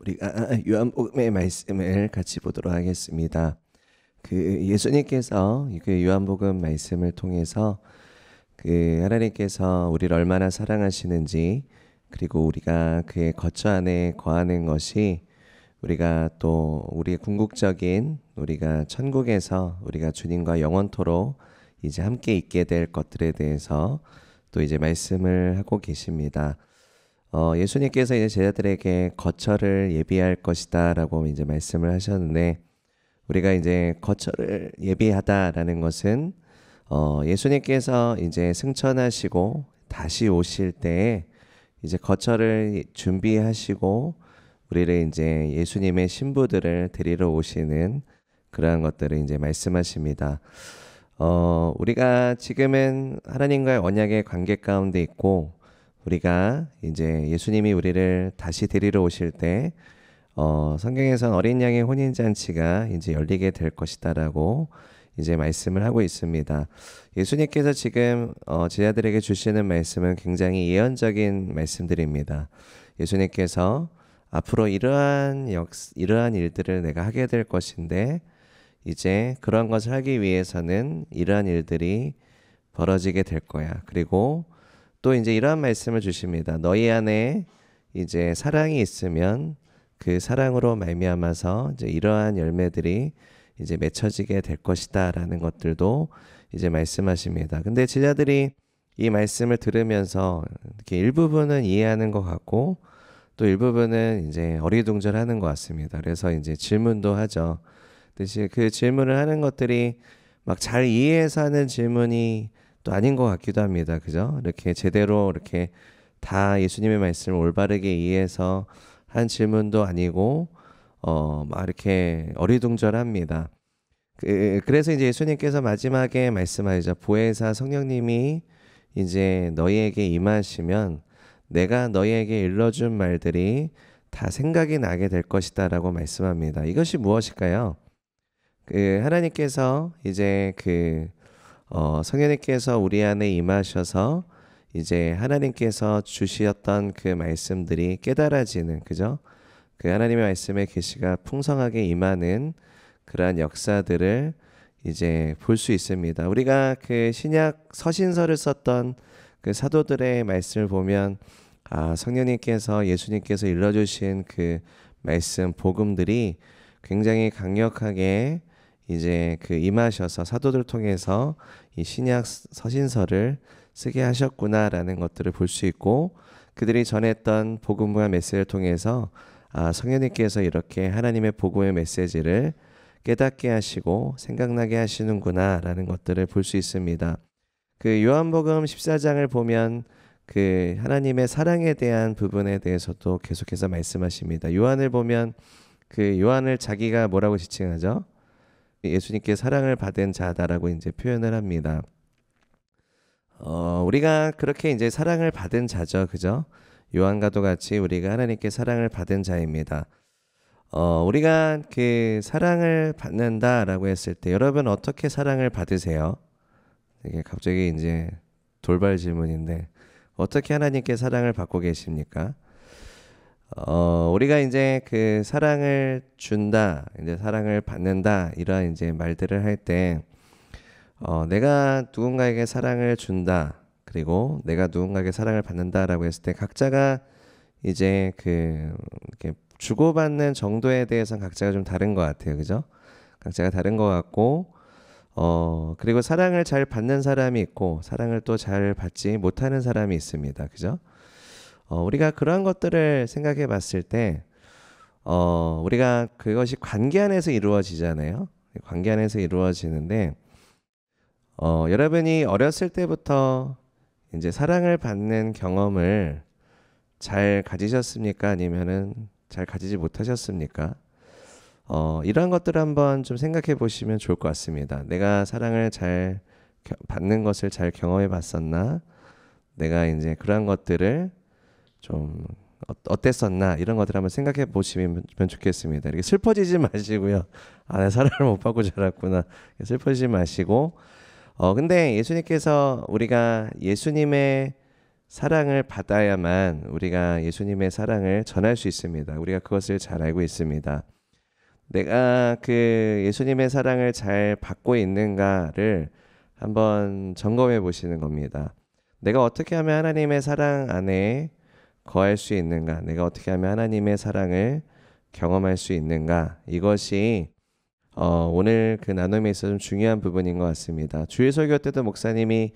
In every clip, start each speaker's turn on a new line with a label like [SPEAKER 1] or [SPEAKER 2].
[SPEAKER 1] 우리가 요한복음의 말씀을 같이 보도록 하겠습니다. 예수님께서 요한복음 말씀을 통해서 하나님께서 우리를 얼마나 사랑하시는지, 그리고 우리가 그의 거처 안에 거하는 것이 우리가 또 우리의 궁극적인 우리가 천국에서 우리가 주님과 영원토록 이제 함께 있게 될 것들에 대해서 또 이제 말씀을 하고 계십니다. 예수님께서 이제 제자들에게 거처를 예비할 것이다 라고 이제 말씀을 하셨는데, 우리가 이제 거처를 예비하다라는 것은 예수님께서 이제 승천하시고 다시 오실 때에 이제 거처를 준비하시고 우리를 이제 예수님의 신부들을 데리러 오시는 그러한 것들을 이제 말씀하십니다. 우리가 지금은 하나님과의 언약의 관계 가운데 있고, 우리가 이제 예수님이 우리를 다시 데리러 오실 때 성경에선 어린 양의 혼인잔치가 이제 열리게 될 것이다라고 이제 말씀을 하고 있습니다. 예수님께서 지금 제자들에게 주시는 말씀은 굉장히 예언적인 말씀들입니다. 예수님께서 앞으로 이러한 일들을 내가 하게 될 것인데, 이제 그런 것을 하기 위해서는 이러한 일들이 벌어지게 될 거야. 그리고 또 이제 이러한 말씀을 주십니다. 너희 안에 이제 사랑이 있으면 그 사랑으로 말미암아서 이제 이러한 열매들이 이제 맺혀지게 될 것이다라는 것들도 이제 말씀하십니다. 근데 제자들이 이 말씀을 들으면서 이렇게 일부분은 이해하는 것 같고 또 일부분은 이제 어리둥절하는 것 같습니다. 그래서 이제 질문도 하죠. 대신 그 질문을 하는 것들이 막 잘 이해해서 하는 질문이 또 아닌 것 같기도 합니다. 그죠? 이렇게 제대로 이렇게 다 예수님의 말씀을 올바르게 이해해서 한 질문도 아니고 막 이렇게 어리둥절합니다. 그래서 이제 예수님께서 마지막에 말씀하시죠. 보혜사 성령님이 이제 너희에게 임하시면 내가 너희에게 일러준 말들이 다 생각이 나게 될 것이다 라고 말씀합니다. 이것이 무엇일까요? 하나님께서 이제 성령님께서 우리 안에 임하셔서 이제 하나님께서 주셨던 그 말씀들이 깨달아지는, 그죠? 그 하나님의 말씀의 계시가 풍성하게 임하는 그러한 역사들을 이제 볼 수 있습니다. 우리가 그 신약 서신서를 썼던 그 사도들의 말씀을 보면 성령님께서 예수님께서 일러주신 그 말씀 복음들이 굉장히 강력하게 이제 임하셔서 사도들 통해서 이 신약 서신서를 쓰게 하셨구나라는 것들을 볼 수 있고, 그들이 전했던 복음과 메시지를 통해서 성령님께서 이렇게 하나님의 복음의 메시지를 깨닫게 하시고 생각나게 하시는구나라는 것들을 볼 수 있습니다. 요한복음 14장을 보면 하나님의 사랑에 대한 부분에 대해서도 계속해서 말씀하십니다. 요한을 보면 요한을 자기가 뭐라고 지칭하죠? 예수님께 사랑을 받은 자다라고 이제 표현을 합니다. 우리가 그렇게 이제 사랑을 받은 자죠, 그죠? 요한과도 같이 우리가 하나님께 사랑을 받은 자입니다. 우리가 사랑을 받는다라고 했을 때 여러분 어떻게 사랑을 받으세요? 이게 갑자기 이제 돌발 질문인데 어떻게 하나님께 사랑을 받고 계십니까? 우리가 이제 사랑을 준다, 이제 사랑을 받는다, 이런 이제 말들을 할 때, 내가 누군가에게 사랑을 준다, 그리고 내가 누군가에게 사랑을 받는다라고 했을 때 각자가 이제 이렇게 주고받는 정도에 대해서는 각자가 좀 다른 것 같아요. 그죠? 각자가 다른 것 같고, 그리고 사랑을 잘 받는 사람이 있고, 사랑을 또 잘 받지 못하는 사람이 있습니다. 그죠? 우리가 그러한 것들을 생각해 봤을 때, 우리가 그것이 관계 안에서 이루어지잖아요. 관계 안에서 이루어지는데, 여러분이 어렸을 때부터 이제 사랑을 받는 경험을 잘 가지셨습니까? 아니면은 잘 가지지 못하셨습니까? 이러한 것들을 한번 좀 생각해 보시면 좋을 것 같습니다. 내가 사랑을 잘 받는 것을 잘 경험해 봤었나? 내가 이제 그러한 것들을 좀 어땠었나? 이런 것들 한번 생각해 보시면 좋겠습니다. 이렇게 슬퍼지지 마시고요. 내 사랑을 못 받고 자랐구나. 슬퍼지지 마시고. 근데 예수님께서 우리가 예수님의 사랑을 받아야만 우리가 예수님의 사랑을 전할 수 있습니다. 우리가 그것을 잘 알고 있습니다. 내가 그 예수님의 사랑을 잘 받고 있는가를 한번 점검해 보시는 겁니다. 내가 어떻게 하면 하나님의 사랑 안에 거할 수 있는가? 내가 어떻게 하면 하나님의 사랑을 경험할 수 있는가? 이것이 오늘 그 나눔에 있어서 좀 중요한 부분인 것 같습니다. 주일 설교 때도 목사님이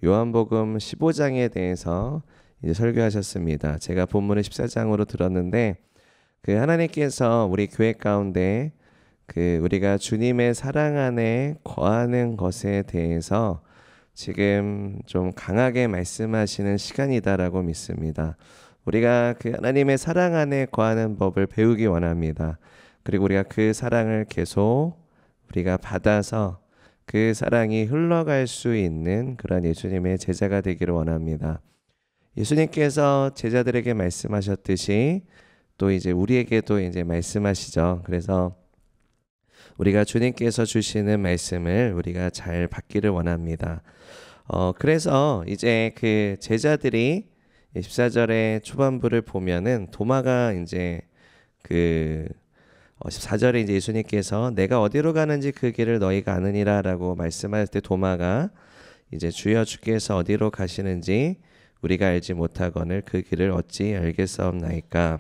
[SPEAKER 1] 요한복음 15장에 대해서 이제 설교하셨습니다. 제가 본문을 14장으로 들었는데 그 하나님께서 우리 교회 가운데 그 우리가 주님의 사랑 안에 거하는 것에 대해서 지금 좀 강하게 말씀하시는 시간이다라고 믿습니다. 우리가 그 하나님의 사랑 안에 거하는 법을 배우기 원합니다. 그리고 우리가 그 사랑을 계속 우리가 받아서 그 사랑이 흘러갈 수 있는 그런 예수님의 제자가 되기를 원합니다. 예수님께서 제자들에게 말씀하셨듯이 또 이제 우리에게도 이제 말씀하시죠. 그래서 우리가 주님께서 주시는 말씀을 우리가 잘 받기를 원합니다. 그래서 이제 그 제자들이 14절의 초반부를 보면은 도마가 이제 그 14절에 이제 예수님께서 내가 어디로 가는지 그 길을 너희가 아느니라라고 말씀할 때 도마가 이제 주여 주께서 어디로 가시는지 우리가 알지 못하거늘 그 길을 어찌 알겠사옵나이까.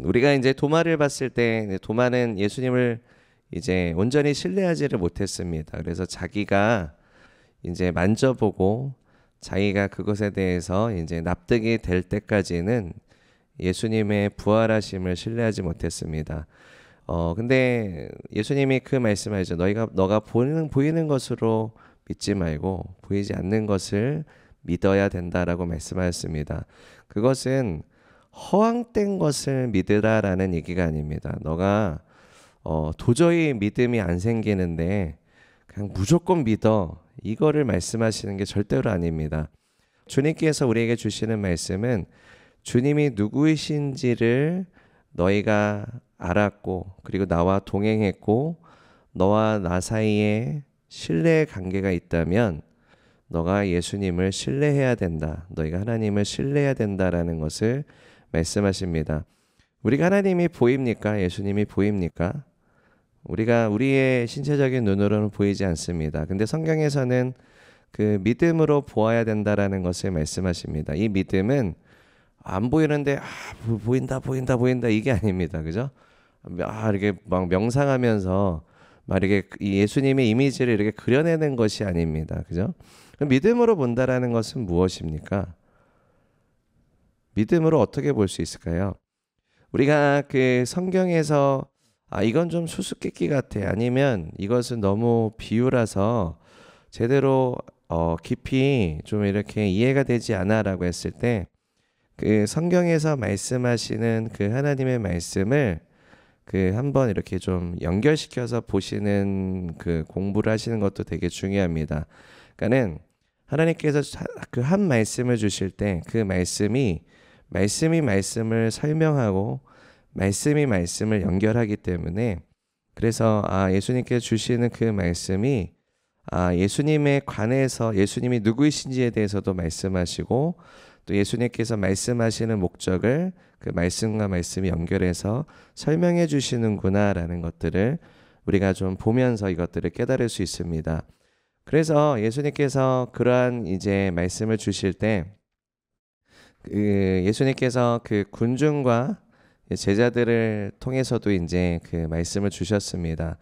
[SPEAKER 1] 우리가 이제 도마를 봤을 때 도마는 예수님을 이제 온전히 신뢰하지를 못했습니다. 그래서 자기가 이제 만져보고 자기가 그것에 대해서 이제 납득이 될 때까지는 예수님의 부활하심을 신뢰하지 못했습니다. 근데 예수님이 그 말씀하시죠. 너가 보이는 것으로 믿지 말고 보이지 않는 것을 믿어야 된다라고 말씀하셨습니다. 그것은 허황된 것을 믿으라라는 얘기가 아닙니다. 너가 도저히 믿음이 안 생기는데 그냥 무조건 믿어. 이거를 말씀하시는 게 절대로 아닙니다. 주님께서 우리에게 주시는 말씀은 주님이 누구이신지를 너희가 알았고 그리고 나와 동행했고 너와 나 사이에 신뢰의 관계가 있다면 너가 예수님을 신뢰해야 된다. 너희가 하나님을 신뢰해야 된다라는 것을 말씀하십니다. 우리가 하나님이 보입니까? 예수님이 보입니까? 우리의 신체적인 눈으로는 보이지 않습니다. 근데 성경에서는 그 믿음으로 보아야 된다라는 것을 말씀하십니다. 이 믿음은 안 보이는데 보인다 이게 아닙니다. 그죠? 이렇게 막 명상하면서 막 이렇게 예수님의 이미지를 이렇게 그려내는 것이 아닙니다. 그죠? 믿음으로 본다라는 것은 무엇입니까? 믿음으로 어떻게 볼 수 있을까요? 우리가 그 성경에서 이건 좀 수수께끼 같아. 아니면 이것은 너무 비유라서 제대로 깊이 좀 이렇게 이해가 되지 않아라고 했을 때 그 성경에서 말씀하시는 그 하나님의 말씀을 그 한번 이렇게 좀 연결시켜서 보시는 그 공부를 하시는 것도 되게 중요합니다. 그러니까는 하나님께서 그 한 말씀을 주실 때 그 말씀이 말씀을 설명하고 말씀이 말씀을 연결하기 때문에 그래서 예수님께서 주시는 그 말씀이 예수님에 관해서 예수님이 누구이신지에 대해서도 말씀하시고 또 예수님께서 말씀하시는 목적을 그 말씀과 말씀이 연결해서 설명해 주시는구나라는 것들을 우리가 좀 보면서 이것들을 깨달을 수 있습니다. 그래서 예수님께서 그러한 이제 말씀을 주실 때 예수님께서 그 군중과 제자들을 통해서도 이제 그 말씀을 주셨습니다.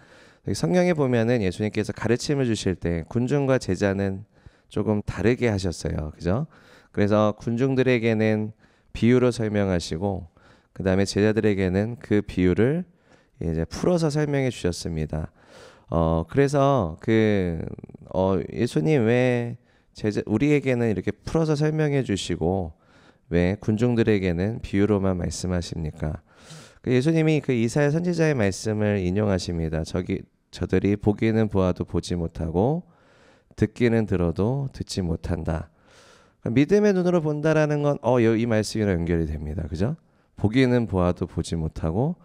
[SPEAKER 1] 성경에 보면은 예수님께서 가르침을 주실 때 군중과 제자는 조금 다르게 하셨어요. 그죠? 그래서 군중들에게는 비유로 설명하시고 그 다음에 제자들에게는 그 비유를 이제 풀어서 설명해 주셨습니다. 그래서 예수님 왜 우리에게는 이렇게 풀어서 설명해 주시고 왜 군중들에게는 비유로만 말씀하십니까? 예수님이 그 이사야 선지자의 말씀을 인용하십니다. 저들이 보기는 보아도 보지 못하고 듣기는 들어도 듣지 못한다. 믿음의 눈으로 본다라는 건 이 말씀이랑 연결이 됩니다. 그죠? 보기는 보아도 보지 못하고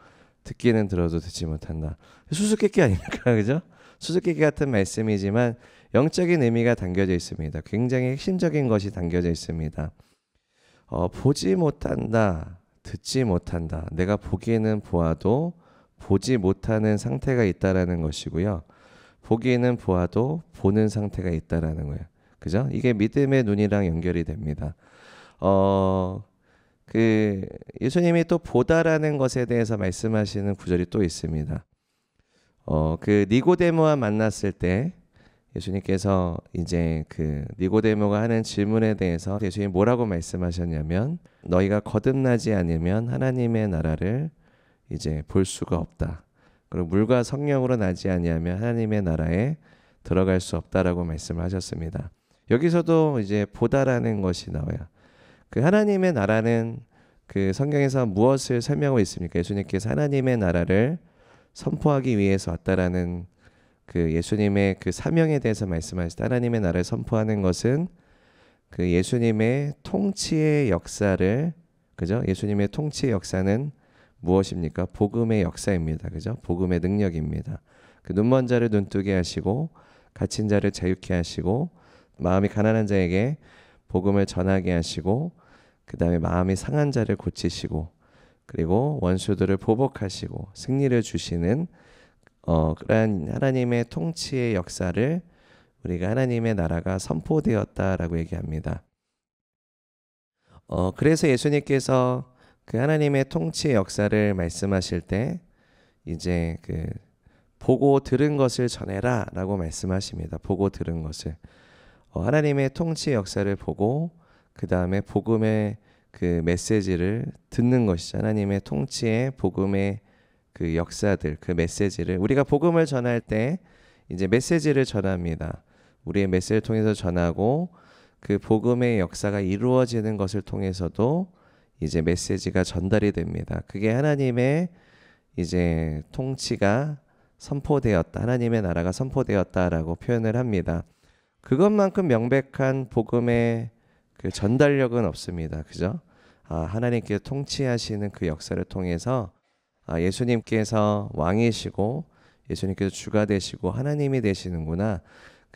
[SPEAKER 1] 듣기는 들어도 듣지 못한다. 수수께끼 아닙니까? 그죠? 수수께끼 같은 말씀이지만 영적인 의미가 담겨져 있습니다. 굉장히 핵심적인 것이 담겨져 있습니다. 보지 못한다, 듣지 못한다. 내가 보기에는 보아도 보지 못하는 상태가 있다라는 것이고요. 보기에는 보아도 보는 상태가 있다라는 거예요. 그죠? 이게 믿음의 눈이랑 연결이 됩니다. 예수님이 또 보다라는 것에 대해서 말씀하시는 구절이 또 있습니다. 니고데모와 만났을 때 예수님께서 이제 니고데모가 하는 질문에 대해서 예수님이 뭐라고 말씀하셨냐면, 너희가 거듭나지 않으면 하나님의 나라를 이제 볼 수가 없다. 그리고 물과 성령으로 나지 아니하면 하나님의 나라에 들어갈 수 없다라고 말씀을 하셨습니다. 여기서도 이제 보다라는 것이 나와요. 하나님의 나라는 성경에서 무엇을 설명하고 있습니까? 예수님께서 하나님의 나라를 선포하기 위해서 왔다라는 예수님의 사명에 대해서 말씀하실 때, 하나님의 나라를 선포하는 것은 예수님의 통치의 역사를, 그죠? 예수님의 통치의 역사는 무엇입니까? 복음의 역사입니다. 그죠? 복음의 능력입니다. 눈먼 자를 눈뜨게 하시고, 갇힌 자를 자유케 하시고, 마음이 가난한 자에게 복음을 전하게 하시고, 그 다음에 마음이 상한 자를 고치시고, 그리고 원수들을 보복하시고 승리를 주시는 그러한 하나님의 통치의 역사를 우리가 하나님의 나라가 선포되었다라고 얘기합니다. 그래서 예수님께서 하나님의 통치의 역사를 말씀하실 때 이제 보고 들은 것을 전해라 라고 말씀하십니다. 보고 들은 것을, 하나님의 통치의 역사를 보고 그 다음에 복음의 메시지를 듣는 것이죠. 하나님의 통치의 복음의 역사들, 메시지를 우리가 복음을 전할 때 이제 메시지를 전합니다. 우리의 메시지를 통해서 전하고 복음의 역사가 이루어지는 것을 통해서도 이제 메시지가 전달이 됩니다. 그게 하나님의 이제 통치가 선포되었다, 하나님의 나라가 선포되었다라고 표현을 합니다. 그것만큼 명백한 복음의 전달력은 없습니다. 그죠? 하나님께서 통치하시는 역사를 통해서 예수님께서 왕이시고 예수님께서 주가 되시고 하나님이 되시는구나.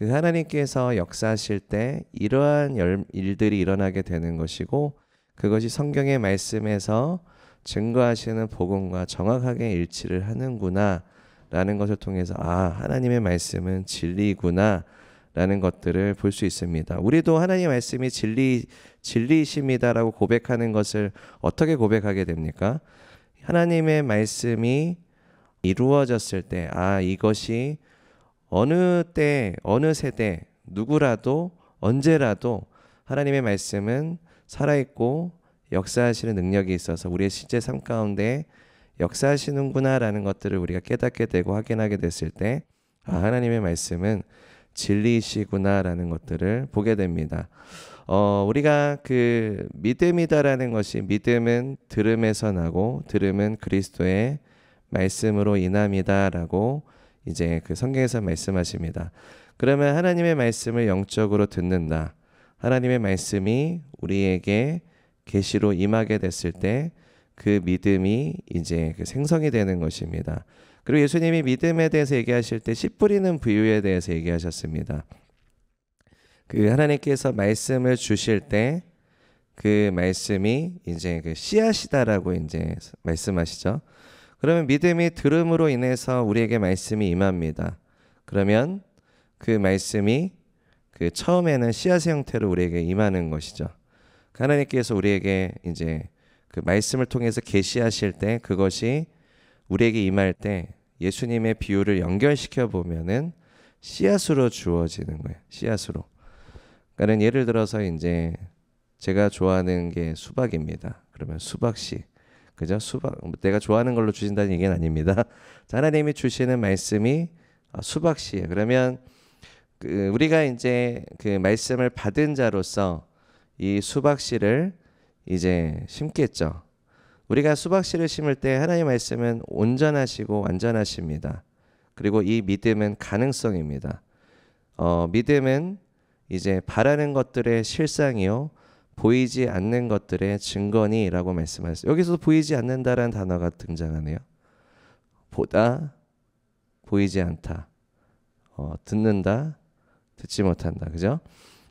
[SPEAKER 1] 하나님께서 역사하실 때 이러한 일들이 일어나게 되는 것이고, 그것이 성경의 말씀에서 증거하시는 복음과 정확하게 일치를 하는구나 라는 것을 통해서 하나님의 말씀은 진리구나 라는 것들을 볼 수 있습니다. 우리도 하나님의 말씀이 진리이십니다라고 고백하는 것을 어떻게 고백하게 됩니까? 하나님의 말씀이 이루어졌을 때, 이것이 어느 때, 어느 세대, 누구라도 언제라도 하나님의 말씀은 살아있고 역사하시는 능력이 있어서 우리의 실제 삶 가운데 역사하시는구나 라는 것들을 우리가 깨닫게 되고 확인하게 됐을 때, 하나님의 말씀은 진리이시구나 라는 것들을 보게 됩니다. 우리가 믿음이다라는 것이, 믿음은 들음에서 나고 들음은 그리스도의 말씀으로 인함이다라고 이제 성경에서 말씀하십니다. 그러면 하나님의 말씀을 영적으로 듣는다, 하나님의 말씀이 우리에게 계시로 임하게 됐을 때 믿음이 이제 생성이 되는 것입니다. 그리고 예수님이 믿음에 대해서 얘기하실 때 씨 뿌리는 부유에 대해서 얘기하셨습니다. 하나님께서 말씀을 주실 때 말씀이 이제 씨앗이다라고 이제 말씀하시죠. 그러면 믿음이 들음으로 인해서 우리에게 말씀이 임합니다. 그러면 말씀이 처음에는 씨앗의 형태로 우리에게 임하는 것이죠. 하나님께서 우리에게 이제 말씀을 통해서 계시하실 때, 그것이 우리에게 임할 때 예수님의 비유를 연결시켜 보면은 씨앗으로 주어지는 거예요. 씨앗으로. 그러니까 예를 들어서 이제 제가 좋아하는 게 수박입니다. 그러면 수박씨, 그죠? 수박, 내가 좋아하는 걸로 주신다는 얘기는 아닙니다. 하나님이 주시는 말씀이 수박씨예요. 그러면 우리가 이제 말씀을 받은 자로서 이 수박씨를 이제 심겠죠. 우리가 수박씨를 심을 때 하나님의 말씀은 온전하시고 완전하십니다. 그리고 이 믿음은 가능성입니다. 믿음은 이제 바라는 것들의 실상이요 보이지 않는 것들의 증거니라고 말씀하셨어요. 여기서도 보이지 않는다라는 단어가 등장하네요. 보다, 보이지 않다, 듣는다, 듣지 못한다. 그죠?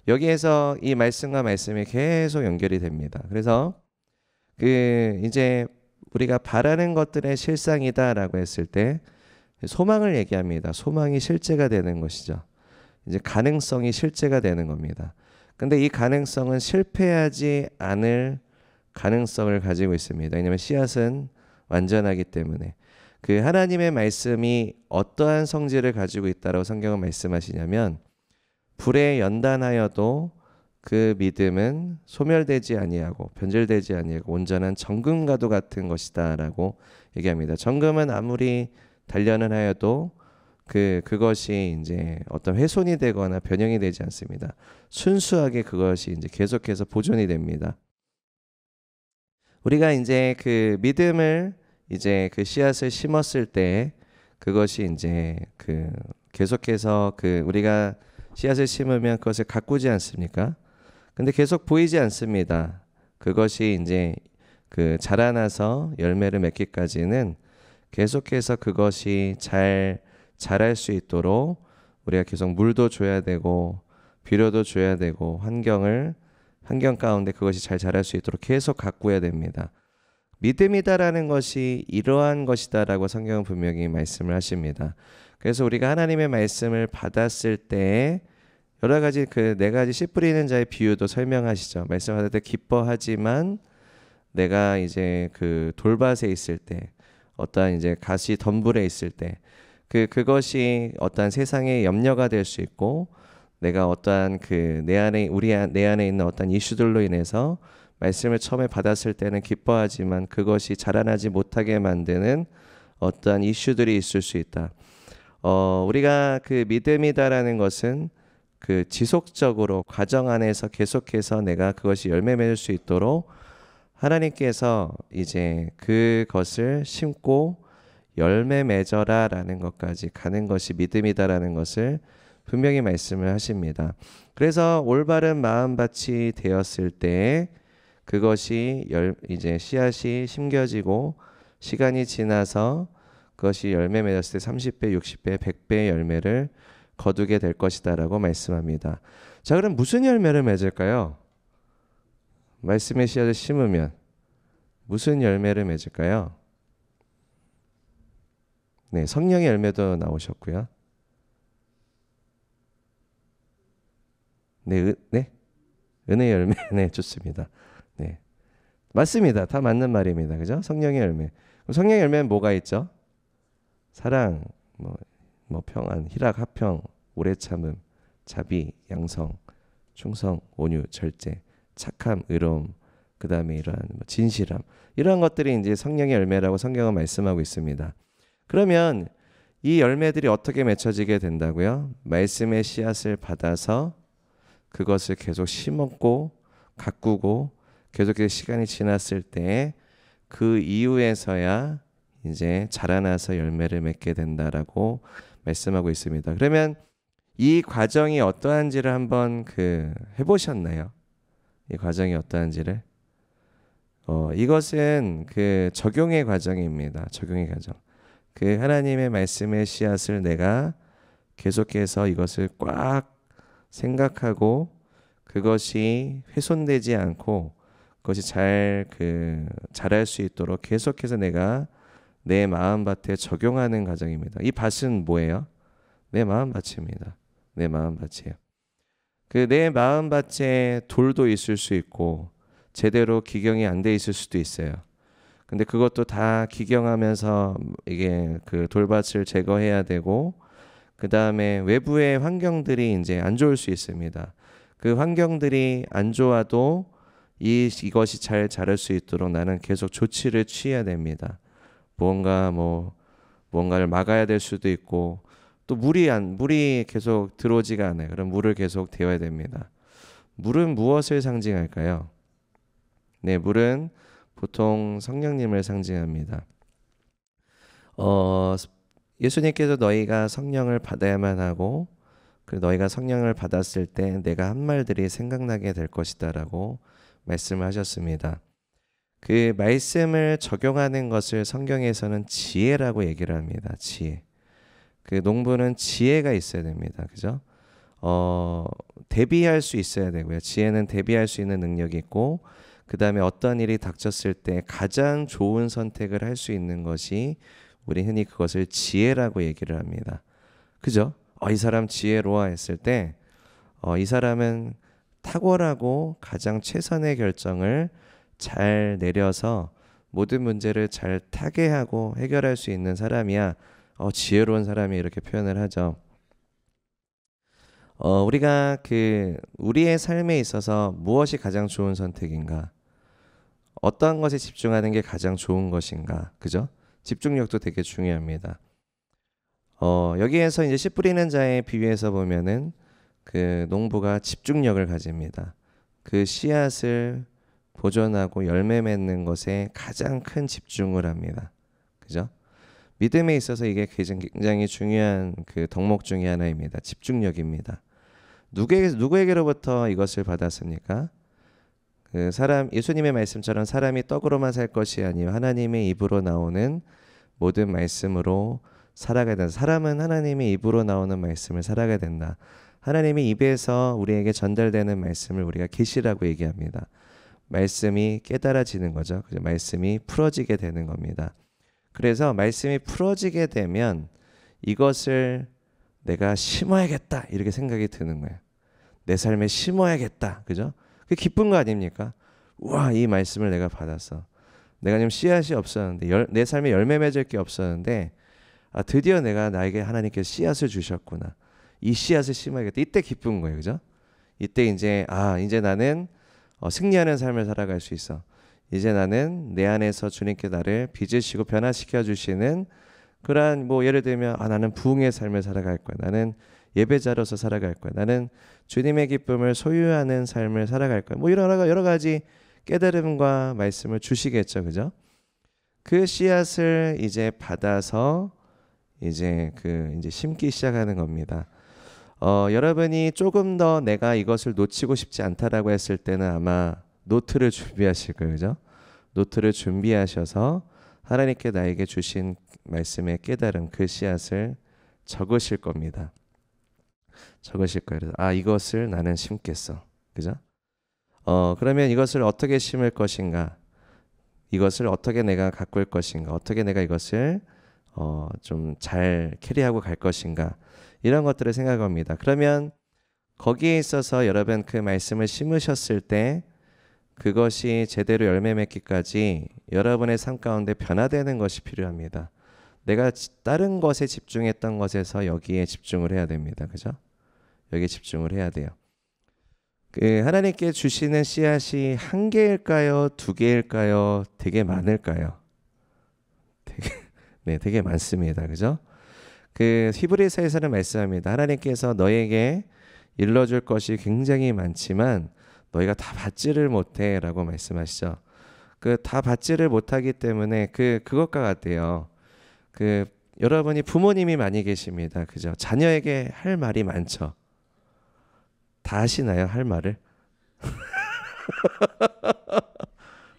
[SPEAKER 1] 여기에서 이 말씀과 말씀이 계속 연결이 됩니다. 그래서 이제 우리가 바라는 것들의 실상이다라고 했을 때 소망을 얘기합니다. 소망이 실제가 되는 것이죠. 이제 가능성이 실제가 되는 겁니다. 근데 이 가능성은 실패하지 않을 가능성을 가지고 있습니다. 왜냐하면 씨앗은 완전하기 때문에. 하나님의 말씀이 어떠한 성질을 가지고 있다라고 성경은 말씀하시냐면 불에 연단하여도 그 믿음은 소멸되지 아니하고 변질되지 아니하고 온전한 정금과도 같은 것이다라고 얘기합니다. 정금은 아무리 단련을 하여도 그것이 이제 어떤 훼손이 되거나 변형이 되지 않습니다. 순수하게 그것이 이제 계속해서 보존이 됩니다. 우리가 이제 믿음을 이제 씨앗을 심었을 때 그것이 이제 계속해서 우리가 씨앗을 심으면 그것을 가꾸지 않습니까? 근데 계속 보이지 않습니다. 그것이 이제 자라나서 열매를 맺기까지는 계속해서 그것이 잘 자랄 수 있도록 우리가 계속 물도 줘야 되고 비료도 줘야 되고 환경 가운데 그것이 잘 자랄 수 있도록 계속 가꾸어야 됩니다. 믿음이다라는 것이 이러한 것이다라고 성경은 분명히 말씀을 하십니다. 그래서 우리가 하나님의 말씀을 받았을 때 여러 가지 네 가지 씨 뿌리는 자의 비유도 설명하시죠. 말씀 받을 때 기뻐하지만 내가 이제 돌밭에 있을 때 어떠한 이제 가시 덤불에 있을 때 그것이 어떠한 세상의 염려가 될 수 있고 내가 어떠한 내 안에 있는 어떠한 이슈들로 인해서 말씀을 처음에 받았을 때는 기뻐하지만 그것이 자라나지 못하게 만드는 어떠한 이슈들이 있을 수 있다. 우리가 믿음이다라는 것은 지속적으로 과정 안에서 계속해서 내가 그것이 열매 맺을 수 있도록 하나님께서 이제 그것을 심고 열매 맺어라라는 것까지 가는 것이 믿음이다라는 것을 분명히 말씀을 하십니다. 그래서 올바른 마음밭이 되었을 때 그것이 이제 씨앗이 심겨지고 시간이 지나서 그것이 열매 맺었을 때 30배, 60배, 100배의 열매를 거두게 될 것이다라고 말씀합니다. 자, 그럼 무슨 열매를 맺을까요? 말씀의 씨앗을 심으면 무슨 열매를 맺을까요? 네, 성령의 열매도 나오셨고요. 네, 은혜 열매, 네, 좋습니다. 네, 맞습니다. 다 맞는 말입니다. 그죠? 성령의 열매. 성령의 열매는 뭐가 있죠? 사랑, 평안, 희락, 화평, 오래 참음, 자비, 양성, 충성, 온유, 절제, 착함, 의로움, 그 다음에 이러한 진실함, 이러한 것들이 이제 성령의 열매라고 성경은 말씀하고 있습니다. 그러면 이 열매들이 어떻게 맺혀지게 된다고요? 말씀의 씨앗을 받아서 그것을 계속 심었고 가꾸고 계속해서 시간이 지났을 때 그 이후에서야 이제 자라나서 열매를 맺게 된다라고 말씀하고 있습니다. 그러면 이 과정이 어떠한지를 한번 해보셨나요? 이 과정이 어떠한지를? 이것은 적용의 과정입니다. 적용의 과정. 하나님의 말씀의 씨앗을 내가 계속해서 이것을 꽉 생각하고 그것이 훼손되지 않고 그것이 잘 자랄 수 있도록 계속해서 내가 내 마음밭에 적용하는 과정입니다. 이 밭은 뭐예요? 내 마음밭입니다. 내 마음밭이에요. 내 마음밭에 돌도 있을 수 있고 제대로 기경이 안 돼 있을 수도 있어요. 근데 그것도 다 기경하면서 이게 돌밭을 제거해야 되고 그 다음에 외부의 환경들이 이제 안 좋을 수 있습니다. 그 환경들이 안 좋아도 이것이 잘 자랄 수 있도록 나는 계속 조치를 취해야 됩니다. 뭔가를 막아야 될 수도 있고 또 물이 계속 들어오지가 않아요. 그럼 물을 계속 데워야 됩니다. 물은 무엇을 상징할까요? 네, 물은 보통 성령님을 상징합니다. 예수님께서 너희가 성령을 받아야만 하고 너희가 성령을 받았을 때 내가 한 말들이 생각나게 될 것이다라고 말씀을 하셨습니다. 말씀을 적용하는 것을 성경에서는 지혜라고 얘기를 합니다. 지혜. 농부는 지혜가 있어야 됩니다. 그죠? 대비할 수 있어야 되고요. 지혜는 대비할 수 있는 능력이 있고, 그 다음에 어떤 일이 닥쳤을 때 가장 좋은 선택을 할 수 있는 것이, 우리 흔히 그것을 지혜라고 얘기를 합니다. 그죠? 이 사람 지혜로워 했을 때, 이 사람은 탁월하고 가장 최선의 결정을 잘 내려서 모든 문제를 잘 타개하고 해결할 수 있는 사람이야. 지혜로운 사람이, 이렇게 표현을 하죠. 우리가 우리의 삶에 있어서 무엇이 가장 좋은 선택인가? 어떠한 것에 집중하는 게 가장 좋은 것인가? 그죠? 집중력도 되게 중요합니다. 여기에서 이제 씨 뿌리는 자의 비유에서 보면은 그 농부가 집중력을 가집니다. 그 씨앗을 보존하고 열매 맺는 것에 가장 큰 집중을 합니다. 그죠? 믿음에 있어서 이게 굉장히 중요한 그 덕목 중에 하나입니다. 집중력입니다. 누구에게로부터 이것을 받았습니까? 예수님의 말씀처럼 사람이 떡으로만 살 것이 아니요 하나님의 입으로 나오는 모든 말씀으로 살아가야 된다. 사람은 하나님의 입으로 나오는 말씀을 살아가야 된다. 하나님의 입에서 우리에게 전달되는 말씀을 우리가 계시라고 얘기합니다. 말씀이 깨달아지는 거죠. 그죠? 말씀이 풀어지게 되는 겁니다. 그래서 말씀이 풀어지게 되면 이것을 내가 심어야겠다, 이렇게 생각이 드는 거예요. 내 삶에 심어야겠다. 그죠? 그게 기쁜 거 아닙니까? 우와, 이 말씀을 내가 받았어. 내가 지금 씨앗이 없었는데, 내 삶에 열매 맺을 게 없었는데, 드디어 나에게 하나님께서 씨앗을 주셨구나. 이 씨앗을 심어야겠다. 이때 기쁜 거예요. 그죠? 이때 이제 나는 승리하는 삶을 살아갈 수 있어. 이제 나는 내 안에서 주님께 나를 빚으시고 변화시켜 주시는 그러한, 예를 들면 나는 부흥의 삶을 살아갈 거야. 나는 예배자로서 살아갈 거야. 나는 주님의 기쁨을 소유하는 삶을 살아갈 거야. 여러 가지 깨달음과 말씀을 주시겠죠. 그죠? 그 씨앗을 이제 받아서 이제 심기 시작하는 겁니다. 여러분이 조금 더 내가 이것을 놓치고 싶지 않다라고 했을 때는 아마 노트를 준비하실 거예요. 그죠? 노트를 준비하셔서 하나님께 나에게 주신 말씀의 깨달음, 그 씨앗을 적으실 겁니다. 적으실 거예요. 이것을 나는 심겠어. 그죠? 그러면 이것을 어떻게 심을 것인가? 이것을 어떻게 내가 가꿀 것인가? 어떻게 내가 이것을 좀 잘 캐리하고 갈 것인가? 이런 것들을 생각합니다. 그러면 거기에 있어서 여러분 그 말씀을 심으셨을 때 그것이 제대로 열매 맺기까지 여러분의 삶 가운데 변화되는 것이 필요합니다. 내가 다른 것에 집중했던 것에서 여기에 집중을 해야 됩니다. 그죠? 여기에 집중을 해야 돼요. 하나님께 주시는 씨앗이 한 개일까요? 두 개일까요? 되게 많을까요? 되게 많습니다. 그죠? 히브리서에서는 말씀합니다. 하나님께서 너에게 일러줄 것이 굉장히 많지만 너희가 다 받지를 못해 라고 말씀하시죠. 다 받지를 못하기 때문에 그것과 같아요. 여러분이 부모님이 많이 계십니다. 그죠? 자녀에게 할 말이 많죠. 다 하시나요? 할 말을?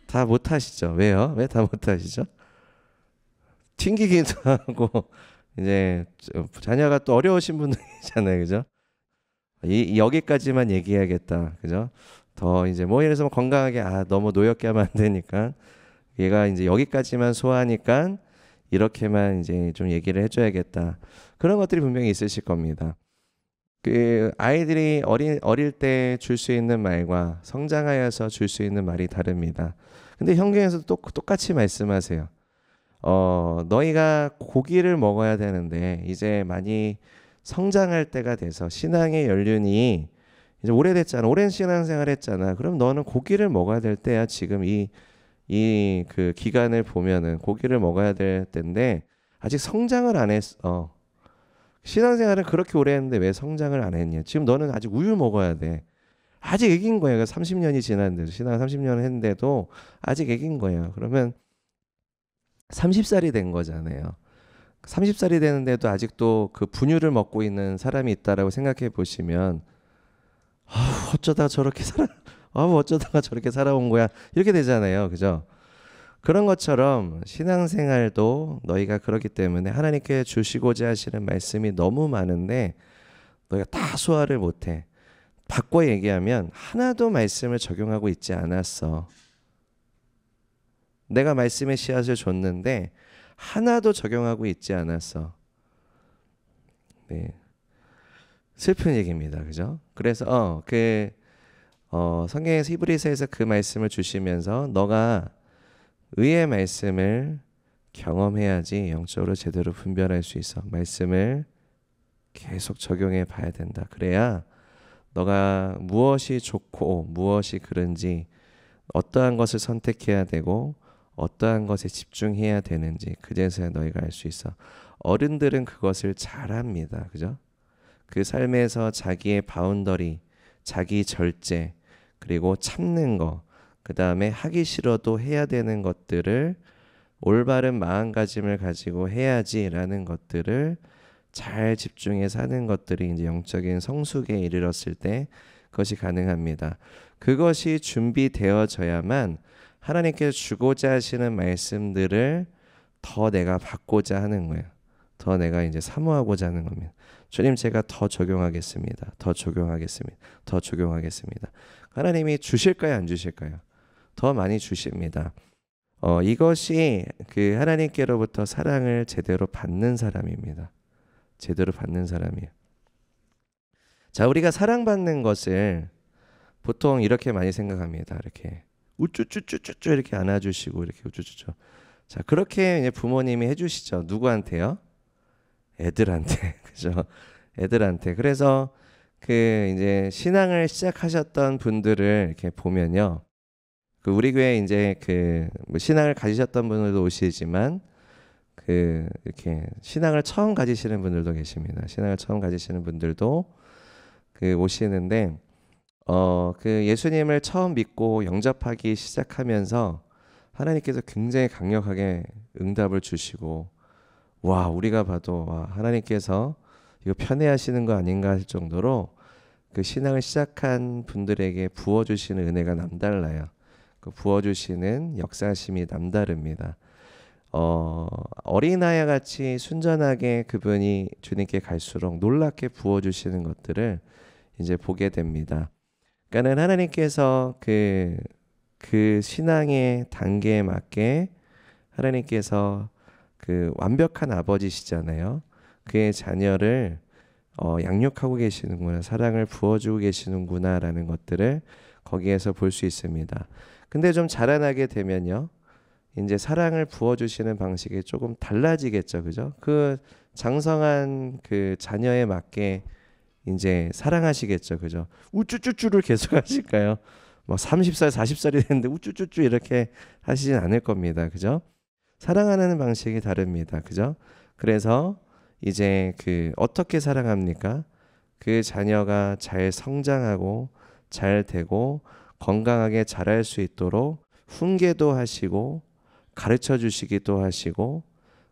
[SPEAKER 1] 다 못하시죠. 왜요? 왜 다 못하시죠? 튕기기도 하고 이제 자녀가 또 어려우신 분들이잖아요. 그죠? 여기까지만 얘기해야겠다. 그죠? 더 이제 예를 들어서 건강하게 너무 노엽게 하면 안 되니까 얘가 이제 여기까지만 소화하니까 이렇게만 이제 좀 얘기를 해줘야겠다. 그런 것들이 분명히 있으실 겁니다. 아이들이 어릴 때 줄 수 있는 말과 성장하여서 줄 수 있는 말이 다릅니다. 근데 성경에서도 똑같이 말씀하세요. 너희가 고기를 먹어야 되는데 이제 많이 성장할 때가 돼서 신앙의 연륜이 이제 오래됐잖아. 오랜 신앙생활 했잖아. 그럼 너는 고기를 먹어야 될 때야. 지금 그 기간을 보면은 고기를 먹어야 될 때인데 아직 성장을 안 했어. 신앙생활은 그렇게 오래 했는데 왜 성장을 안 했냐? 지금 너는 아직 우유 먹어야 돼. 아직 애긴 거예요. 30년이 지났는데도 신앙 30년 했는데도 아직 애긴 거예요. 그러면 30살이 된 거잖아요. 30살이 되는데도 아직도 그 분유를 먹고 있는 사람이 있다라고 생각해 보시면 어쩌다가 저렇게 살아온 거야. 이렇게 되잖아요. 그죠? 그런 것처럼 신앙생활도 너희가 그렇기 때문에 하나님께 주시고자 하시는 말씀이 너무 많은데 너희가 다 소화를 못해. 바꿔 얘기하면 하나도 말씀을 적용하고 있지 않았어. 내가 말씀의 씨앗을 줬는데 하나도 적용하고 있지 않았어. 네. 슬픈 얘기입니다. 그죠? 그래서 성경에서 히브리서에서 그 말씀을 주시면서 너가 의의 말씀을 경험해야지 영적으로 제대로 분별할 수 있어. 말씀을 계속 적용해 봐야 된다. 그래야 너가 무엇이 좋고 무엇이 그른지, 어떠한 것을 선택해야 되고 어떠한 것에 집중해야 되는지 그제서야 너희가 알 수 있어. 어른들은 그것을 잘합니다. 그죠? 그 삶에서 자기의 바운더리, 자기 절제, 그리고 참는 거, 그 다음에 하기 싫어도 해야 되는 것들을 올바른 마음가짐을 가지고 해야지라는 것들을 잘 집중해서 하는 것들이 이제 영적인 성숙에 이르렀을 때 그것이 가능합니다. 그것이 준비되어져야만 하나님께서 주고자 하시는 말씀들을 더 내가 받고자 하는 거예요. 더 내가 이제 사모하고자 하는 겁니다. 주님, 제가 더 적용하겠습니다. 더 적용하겠습니다. 더 적용하겠습니다. 하나님이 주실까요? 안 주실까요? 더 많이 주십니다. 이것이 그 하나님께로부터 사랑을 제대로 받는 사람입니다. 제대로 받는 사람이에요. 자, 우리가 사랑받는 것을 보통 이렇게 많이 생각합니다. 이렇게 우쭈쭈쭈쭈쭈 이렇게 안아주시고 이렇게 우쭈쭈쭈. 자, 그렇게 이제 부모님이 해주시죠. 누구한테요? 애들한테. 그죠? 애들한테. 그래서 그 이제 신앙을 시작하셨던 분들을 이렇게 보면요. 그 우리 교회 이제 그 뭐 신앙을 가지셨던 분들도 오시지만 그 이렇게 신앙을 처음 가지시는 분들도 계십니다. 신앙을 처음 가지시는 분들도 그 오시는데 그 예수님을 처음 믿고 영접하기 시작하면서 하나님께서 굉장히 강력하게 응답을 주시고, 와, 우리가 봐도 와, 하나님께서 이거 편애하시는 거 아닌가 할 정도로 그 신앙을 시작한 분들에게 부어주시는 은혜가 남달라요. 그 부어주시는 역사심이 남다릅니다. 어린아이 같이 순전하게 그분이 주님께 갈수록 놀랍게 부어주시는 것들을 이제 보게 됩니다. 그러니까 하나님께서 그 신앙의 단계에 맞게 하나님께서 그 완벽한 아버지시잖아요. 그의 자녀를 양육하고 계시는구나, 사랑을 부어주고 계시는구나라는 것들을 거기에서 볼 수 있습니다. 근데 좀 자라나게 되면요, 이제 사랑을 부어주시는 방식이 조금 달라지겠죠, 그죠? 그 장성한 그 자녀에 맞게 이제 사랑하시겠죠, 그죠? 우쭈쭈쭈를 계속 하실까요? 뭐 30살, 40살이 됐는데 우쭈쭈쭈 이렇게 하시진 않을 겁니다, 그죠? 사랑하는 방식이 다릅니다, 그죠? 그래서 이제 그 어떻게 사랑합니까? 그 자녀가 잘 성장하고 잘 되고 건강하게 자랄 수 있도록 훈계도 하시고 가르쳐 주시기도 하시고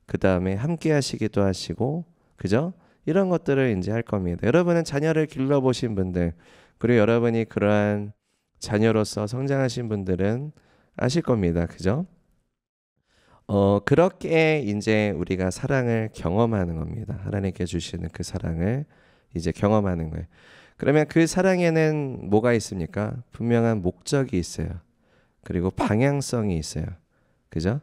[SPEAKER 1] 그 다음에 함께 하시기도 하시고, 그죠? 이런 것들을 이제 할 겁니다. 여러분은 자녀를 길러보신 분들, 그리고 여러분이 그러한 자녀로서 성장하신 분들은 아실 겁니다. 그죠? 그렇게 이제 우리가 사랑을 경험하는 겁니다. 하나님께 주시는 그 사랑을 이제 경험하는 거예요. 그러면 그 사랑에는 뭐가 있습니까? 분명한 목적이 있어요. 그리고 방향성이 있어요. 그죠?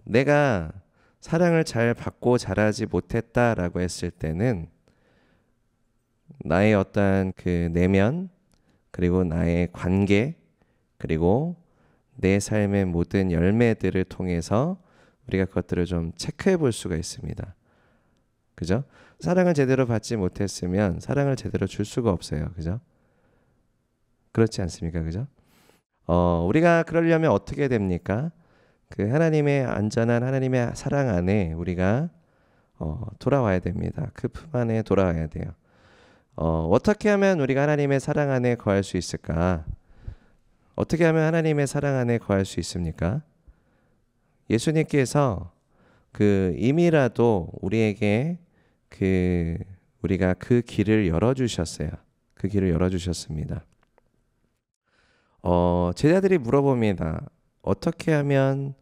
[SPEAKER 1] 내가 사랑을 잘 받고 자라지 못했다라고 했을 때는 나의 어떠한 그 내면, 그리고 나의 관계, 그리고 내 삶의 모든 열매들을 통해서 우리가 그것들을 좀 체크해 볼 수가 있습니다. 그죠? 사랑을 제대로 받지 못했으면 사랑을 제대로 줄 수가 없어요. 그죠? 그렇지 않습니까? 그죠? 우리가 그러려면 어떻게 됩니까? 그 하나님의 안전한 하나님의 사랑 안에 우리가 돌아와야 됩니다. 그 품 안에 돌아와야 돼요. 어떻게 하면 우리가 하나님의 사랑 안에 거할 수 있을까? 어떻게 하면 하나님의 사랑 안에 거할 수 있습니까? 예수님께서 그 이미라도 우리에게 우리가 그 길을 열어주셨어요. 그 길을 열어주셨습니다. 제자들이 물어봅니다. 어떻게 하면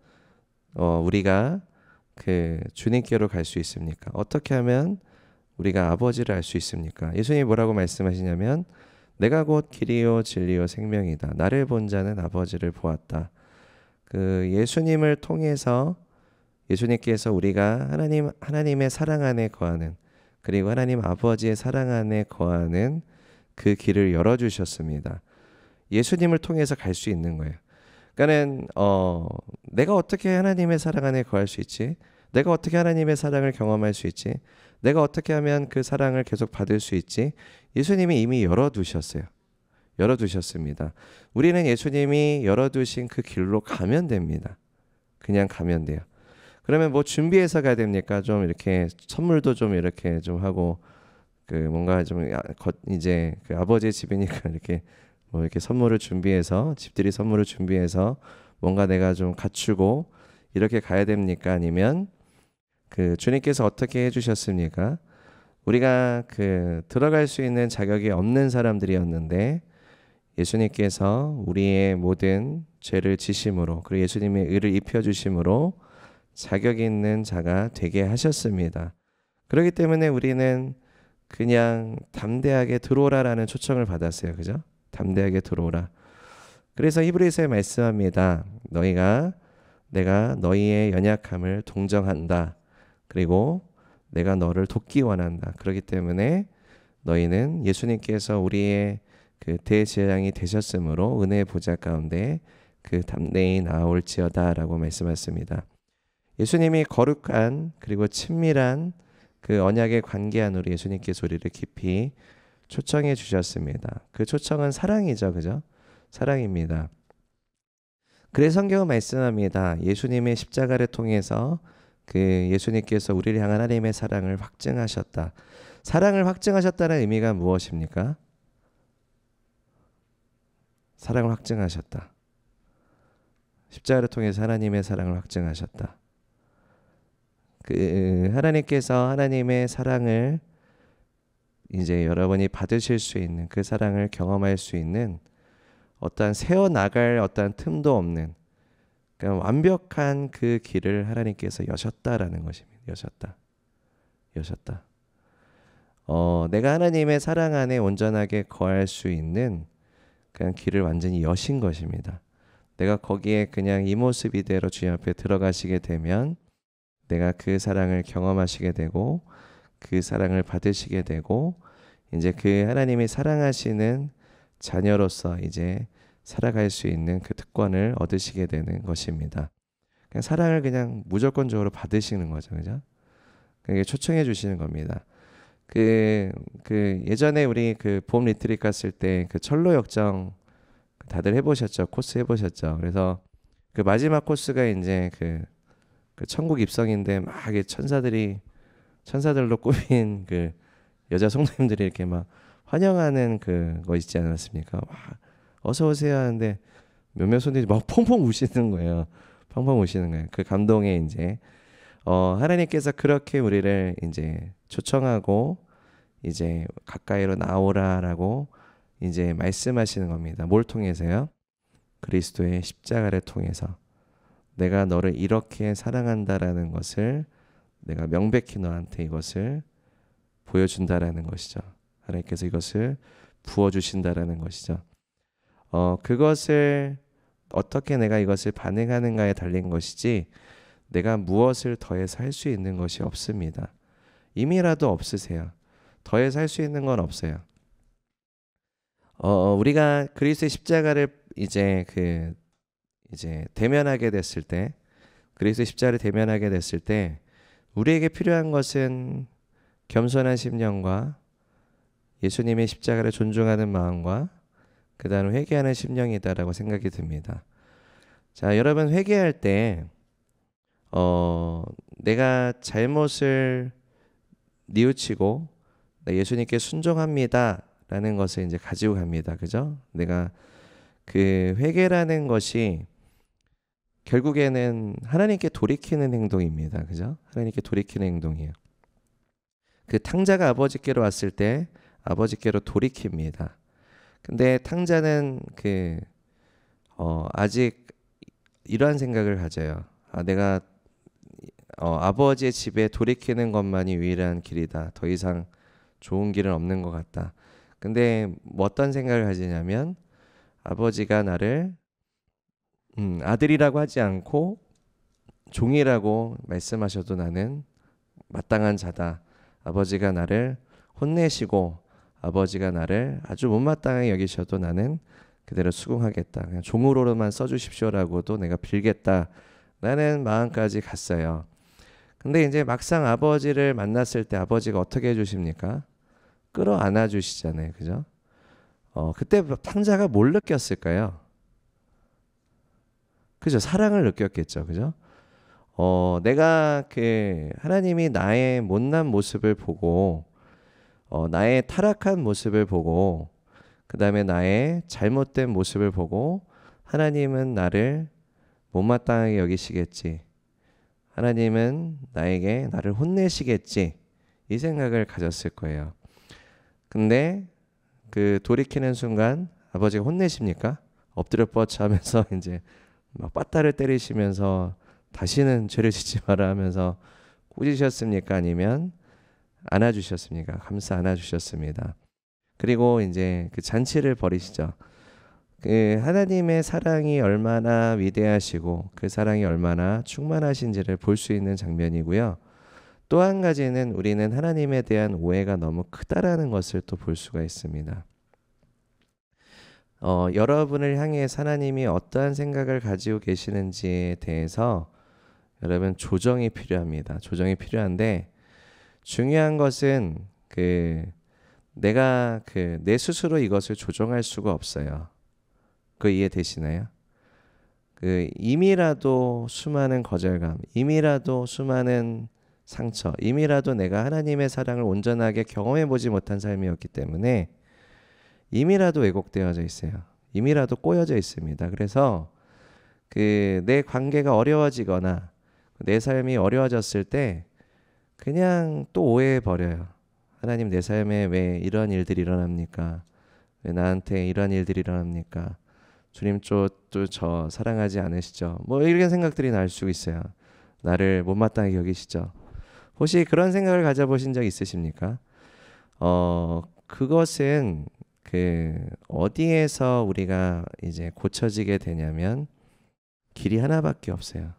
[SPEAKER 1] 우리가 그 주님께로 갈 수 있습니까? 어떻게 하면 우리가 아버지를 알 수 있습니까? 예수님이 뭐라고 말씀하시냐면 내가 곧 길이요 진리요 생명이다. 나를 본 자는 아버지를 보았다. 그 예수님을 통해서 예수님께서 우리가 하나님의 사랑 안에 거하는, 그리고 하나님 아버지의 사랑 안에 거하는 그 길을 열어 주셨습니다. 예수님을 통해서 갈 수 있는 거예요. 그러니까는 내가 어떻게 하나님의 사랑 안에 거할 수 있지? 내가 어떻게 하나님의 사랑을 경험할 수 있지? 내가 어떻게 하면 그 사랑을 계속 받을 수 있지? 예수님이 이미 열어두셨어요. 열어두셨습니다. 우리는 예수님이 열어두신 그 길로 가면 됩니다. 그냥 가면 돼요. 그러면 뭐 준비해서 가야 됩니까? 좀 이렇게 선물도 좀 이렇게 좀 하고, 그 뭔가 좀 이제 그 아버지의 집이니까 이렇게 뭐 이렇게 선물을 준비해서, 집들이 선물을 준비해서 뭔가 내가 좀 갖추고 이렇게 가야 됩니까? 아니면 그 주님께서 어떻게 해주셨습니까? 우리가 그 들어갈 수 있는 자격이 없는 사람들이었는데 예수님께서 우리의 모든 죄를 지심으로, 그리고 예수님의 의를 입혀주심으로 자격 있는 자가 되게 하셨습니다. 그렇기 때문에 우리는 그냥 담대하게 들어오라라는 초청을 받았어요. 그죠? 담대하게 들어오라. 그래서 히브리서에 말씀합니다. 내가 너희의 연약함을 동정한다. 그리고 내가 너를 돕기 원한다. 그렇기 때문에 너희는 예수님께서 우리의 그 대제사장이 되셨으므로 은혜의 보좌 가운데 그 담대히 나아올지어다라고 말씀하셨습니다. 예수님이 거룩한 그리고 친밀한 그 언약의 관계 안으로 예수님께서 우리를 깊이 초청해 주셨습니다. 그 초청은 사랑이죠. 그죠? 사랑입니다. 그래서 성경은 말씀합니다. 예수님의 십자가를 통해서 그 예수님께서 우리를 향한 하나님의 사랑을 확증하셨다. 사랑을 확증하셨다는 의미가 무엇입니까? 사랑을 확증하셨다. 십자가를 통해서 하나님의 사랑을 확증하셨다. 그 하나님께서 하나님의 사랑을 이제 여러분이 받으실 수 있는, 그 사랑을 경험할 수 있는 어떠한 세워나갈 어떠한 틈도 없는, 그러니까 완벽한 그 길을 하나님께서 여셨다라는 것입니다. 여셨다. 내가 하나님의 사랑 안에 온전하게 거할 수 있는 그냥 길을 완전히 여신 것입니다. 내가 거기에 그냥 이 모습 이대로 주님 앞에 들어가시게 되면 내가 그 사랑을 경험하시게 되고 그 사랑을 받으시게 되고 이제 그 하나님이 사랑하시는 자녀로서 이제 살아갈 수 있는 그 특권을 얻으시게 되는 것입니다. 그냥 사랑을 그냥 무조건적으로 받으시는 거죠. 그죠? 그게 초청해 주시는 겁니다. 그 예전에 우리 그 봄 리트릿 갔을 때 그 철로 역정 다들 해보셨죠? 코스 해보셨죠? 그래서 그 마지막 코스가 이제 그 천국 입성인데 막 천사들로 꾸민 그 여자 성도님들이 이렇게 막 환영하는 그거 있지 않았습니까? 막 어서 오세요 하는데 몇몇 손님이 막 펑펑 우시는 거예요. 펑펑 우시는 거예요. 그 감동에 이제 하나님께서 그렇게 우리를 이제 초청하고 이제 가까이로 나오라라고 이제 말씀하시는 겁니다. 뭘 통해서요? 그리스도의 십자가를 통해서 내가 너를 이렇게 사랑한다라는 것을 내가 명백히 너한테 이것을 보여준다라는 것이죠. 하나님께서 이것을 부어주신다라는 것이죠. 그것을 어떻게 내가 이것을 반응하는가에 달린 것이지 내가 무엇을 더해서 할 수 있는 것이 없습니다. 이미라도 없으세요. 더해서 할 수 있는 건 없어요. 우리가 그리스도의 십자가를 이제 대면하게 됐을 때, 그리스도의 십자가를 대면하게 됐을 때 우리에게 필요한 것은 겸손한 심령과 예수님의 십자가를 존중하는 마음과 그 다음 회개하는 심령이다라고 생각이 듭니다. 자, 여러분 회개할 때 내가 잘못을 뉘우치고 예수님께 순종합니다 라는 것을 이제 가지고 갑니다. 그죠? 내가 그 회개라는 것이 결국에는 하나님께 돌이키는 행동입니다. 그죠? 하나님께 돌이키는 행동이에요. 그 탕자가 아버지께로 왔을 때 아버지께로 돌이킵니다. 근데 탕자는 아직 이러한 생각을 가져요. 내가 아버지의 집에 돌이키는 것만이 유일한 길이다. 더 이상 좋은 길은 없는 것 같다. 근데 뭐 어떤 생각을 가지냐면 아버지가 나를 아들이라고 하지 않고 종이라고 말씀하셔도 나는 마땅한 자다. 아버지가 나를 혼내시고 아버지가 나를 아주 못마땅하게 여기셔도 나는 그대로 수긍하겠다. 그냥 종으로만 써주십시오라고도 내가 빌겠다라는 마음까지 갔어요. 근데 이제 막상 아버지를 만났을 때 아버지가 어떻게 해주십니까? 끌어안아 주시잖아요. 그죠? 그때 탕자가 뭘 느꼈을까요? 그죠? 사랑을 느꼈겠죠. 그죠? 내가 하나님이 나의 못난 모습을 보고, 나의 타락한 모습을 보고, 그 다음에 나의 잘못된 모습을 보고, 하나님은 나를 못마땅하게 여기시겠지. 하나님은 나를 혼내시겠지. 이 생각을 가졌을 거예요. 근데 돌이키는 순간 아버지가 혼내십니까? 엎드려 뻗쳐 하면서 이제 막 빠따를 때리시면서 다시는 죄를 짓지 마라 하면서 꾸짖으셨습니까? 아니면 안아주셨습니까? 감싸 안아주셨습니다. 그리고 이제 그 잔치를 벌이시죠. 하나님의 사랑이 얼마나 위대하시고 그 사랑이 얼마나 충만하신지를 볼 수 있는 장면이고요. 또 한 가지는 우리는 하나님에 대한 오해가 너무 크다라는 것을 또 볼 수가 있습니다. 여러분을 향해 하나님이 어떠한 생각을 가지고 계시는지에 대해서 여러분 조정이 필요합니다. 조정이 필요한데 중요한 것은 내가 내 스스로 이것을 조정할 수가 없어요. 그거 이해되시나요? 이미라도 수많은 거절감, 이미라도 수많은 상처, 이미라도 내가 하나님의 사랑을 온전하게 경험해 보지 못한 삶이었기 때문에 이미라도 왜곡되어져 있어요. 이미라도 꼬여져 있습니다. 그래서 내 관계가 어려워지거나 내 삶이 어려워졌을 때 그냥 또 오해해 버려요. 하나님, 내 삶에 왜 이런 일들이 일어납니까? 왜 나한테 이런 일들이 일어납니까? 주님 또 저 사랑하지 않으시죠? 뭐 이런 생각들이 날 수 있어요. 나를 못마땅하게 여기시죠? 혹시 그런 생각을 가져보신 적 있으십니까? 그것은 어디에서 우리가 이제 고쳐지게 되냐면 길이 하나밖에 없어요.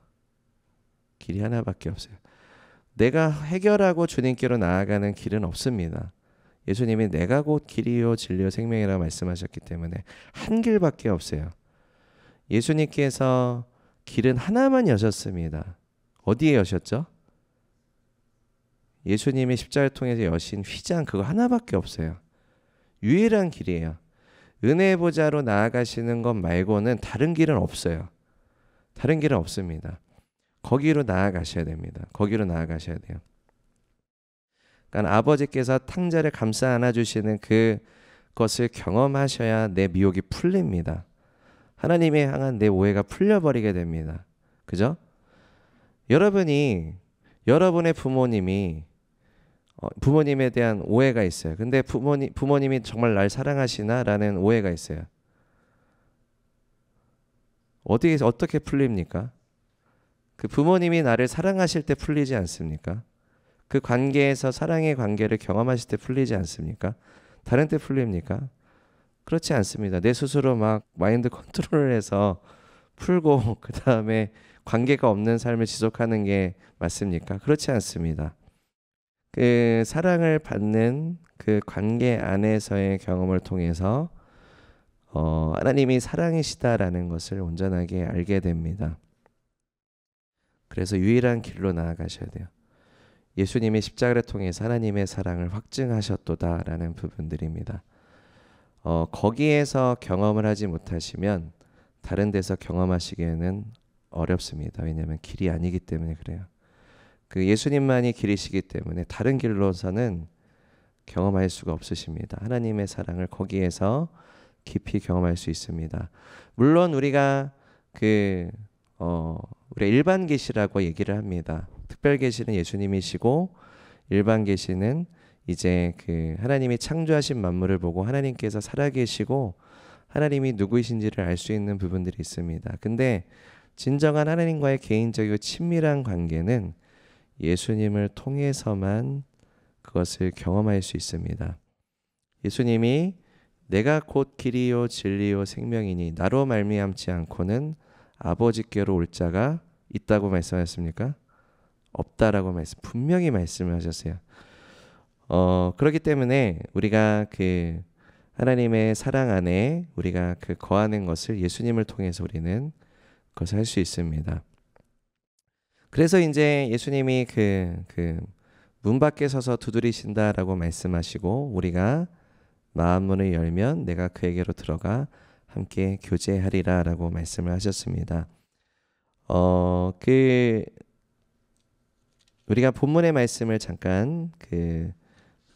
[SPEAKER 1] 길이 하나밖에 없어요. 내가 해결하고 주님께로 나아가는 길은 없습니다. 예수님이 내가 곧 길이요 진리요 생명이라고 말씀하셨기 때문에 한 길밖에 없어요. 예수님께서 길은 하나만 여셨습니다. 어디에 여셨죠? 예수님이 십자가를 통해서 여신 휘장 그거 하나밖에 없어요. 유일한 길이에요. 은혜의 보좌로 나아가시는 것 말고는 다른 길은 없어요. 다른 길은 없습니다. 거기로 나아가셔야 됩니다. 거기로 나아가셔야 돼요. 그러니까 아버지께서 탕자를 감싸 안아주시는 그것을 경험하셔야 내 미혹이 풀립니다. 하나님에 향한 내 오해가 풀려버리게 됩니다. 그죠? 여러분의 부모님에 대한 오해가 있어요. 근데 부모님이 정말 날 사랑하시나? 라는 오해가 있어요. 어떻게 풀립니까? 부모님이 나를 사랑하실 때 풀리지 않습니까? 그 관계에서 사랑의 관계를 경험하실 때 풀리지 않습니까? 다른 때 풀립니까? 그렇지 않습니다. 내 스스로 막 마인드 컨트롤을 해서 풀고 그 다음에 관계가 없는 삶을 지속하는 게 맞습니까? 그렇지 않습니다. 사랑을 받는 그 관계 안에서의 경험을 통해서 하나님이 사랑이시다라는 것을 온전하게 알게 됩니다. 그래서 유일한 길로 나아가셔야 돼요. 예수님이 십자가를 통해서 하나님의 사랑을 확증하셨도다라는 부분들입니다. 거기에서 경험을 하지 못하시면 다른 데서 경험하시기에는 어렵습니다. 왜냐하면 길이 아니기 때문에 그래요. 예수님만이 길이시기 때문에 다른 길로서는 경험할 수가 없으십니다. 하나님의 사랑을 거기에서 깊이 경험할 수 있습니다. 물론 우리가 일반 계시라고 얘기를 합니다. 특별 계시는 예수님이시고 일반 계시는 이제 하나님이 창조하신 만물을 보고 하나님께서 살아계시고 하나님이 누구이신지를 알 수 있는 부분들이 있습니다. 근데 진정한 하나님과의 개인적이고 친밀한 관계는 예수님을 통해서만 그것을 경험할 수 있습니다. 예수님이 내가 곧 길이요 진리요 생명이니 나로 말미암지 않고는 아버지께로 올 자가 있다고 말씀하셨습니까? 없다라고 분명히 말씀을 하셨어요. 그렇기 때문에 우리가 그 하나님의 사랑 안에 우리가 그 거하는 것을 예수님을 통해서 우리는 그것을 할 수 있습니다. 그래서 이제 예수님이 그 문 밖에 서서 두드리신다라고 말씀하시고 우리가 마음 문을 열면 내가 그에게로 들어가 함께 교제하리라라고 말씀을 하셨습니다. 우리가 본문의 말씀을 잠깐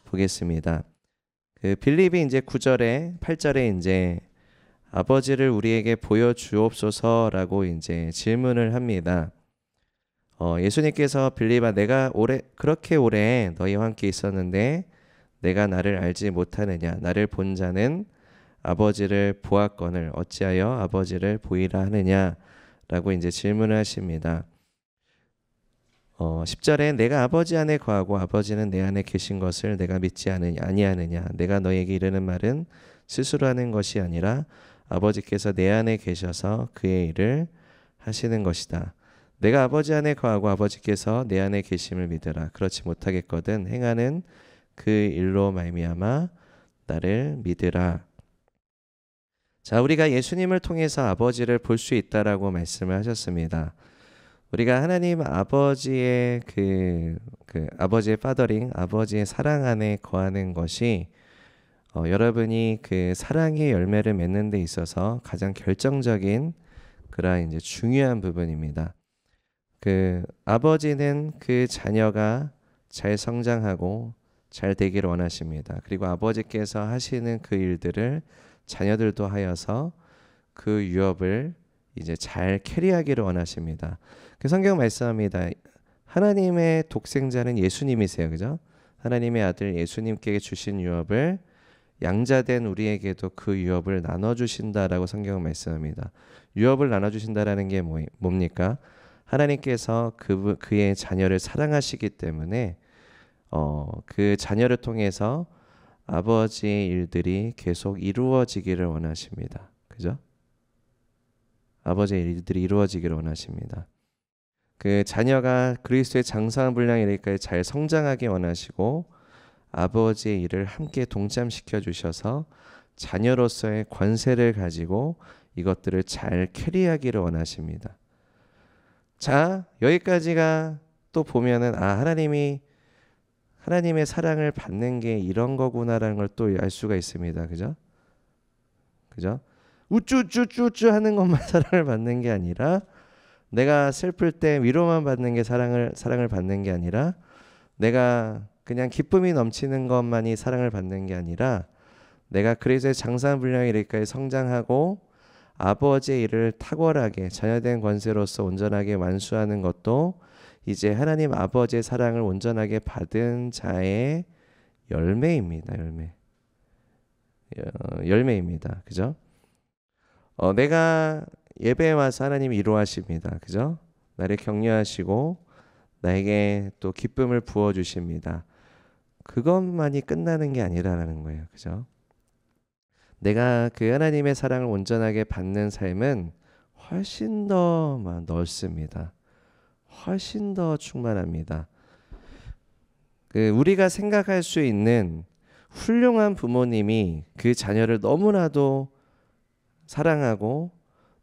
[SPEAKER 1] 보겠습니다. 빌립이 이제 9절에 8절에 이제 아버지를 우리에게 보여주옵소서라고 이제 질문을 합니다. 예수님께서 빌립아 내가 그렇게 오래 너희와 함께 있었는데 내가 나를 알지 못하느냐 나를 본 자는 아버지를 보았거늘 어찌하여 아버지를 보이라 하느냐라고 이제 질문을 하십니다. 10절에 내가 아버지 안에 거하고 아버지는 내 안에 계신 것을 내가 믿지 아니하느냐 내가 너에게 이르는 말은 스스로 하는 것이 아니라 아버지께서 내 안에 계셔서 그의 일을 하시는 것이다. 내가 아버지 안에 거하고 아버지께서 내 안에 계심을 믿으라. 그렇지 못하겠거든 행하는 그 일로 말미암아 나를 믿으라. 자, 우리가 예수님을 통해서 아버지를 볼 수 있다라고 말씀을 하셨습니다. 우리가 하나님 아버지의 아버지의 파더링, 아버지의 사랑 안에 거하는 것이 여러분이 그 사랑의 열매를 맺는 데 있어서 가장 결정적인 그러한 이제 중요한 부분입니다. 아버지는 그 자녀가 잘 성장하고 잘 되기를 원하십니다. 그리고 아버지께서 하시는 그 일들을 자녀들도 하여서 그 유업을 이제 잘 캐리하기를 원하십니다. 그 성경 말씀합니다. 하나님의 독생자는 예수님이세요. 그죠? 하나님의 아들 예수님께 주신 유업을 양자된 우리에게도 그 유업을 나눠주신다라고 성경은 말씀합니다. 유업을 나눠주신다라는 게 뭡니까? 하나님께서 그의 자녀를 사랑하시기 때문에 그 자녀를 통해서 아버지의 일들이 계속 이루어지기를 원하십니다. 그죠? 아버지의 일들이 이루어지기를 원하십니다. 그 자녀가 그리스도의 장성한 분량에 이르기까지 잘 성장하기 원하시고 아버지의 일을 함께 동참시켜 주셔서 자녀로서의 권세를 가지고 이것들을 잘 캐리하기를 원하십니다. 자, 여기까지가 또 보면은 하나님의 사랑을 받는 게 이런 거구나라는 걸 또 알 수가 있습니다. 그죠? 그죠? 우쭈쭈쭈쭈 하는 것만 사랑을 받는 게 아니라 내가 슬플 때 위로만 받는 게 사랑을 받는 게 아니라 내가 그냥 기쁨이 넘치는 것만이 사랑을 받는 게 아니라 내가 그리스도의 장성한 분량에 이르기까지 성장하고 아버지의 일을 탁월하게 자녀된 권세로서 온전하게 완수하는 것도 이제 하나님 아버지의 사랑을 온전하게 받은 자의 열매입니다. 열매입니다. 그죠? 내가 예배에 와서 하나님이 위로하십니다. 그죠? 나를 격려하시고 나에게 또 기쁨을 부어주십니다. 그것만이 끝나는 게 아니라는 거예요. 그죠? 내가 그 하나님의 사랑을 온전하게 받는 삶은 훨씬 더 넓습니다. 훨씬 더 충만합니다. 우리가 생각할 수 있는 훌륭한 부모님이 그 자녀를 너무나도 사랑하고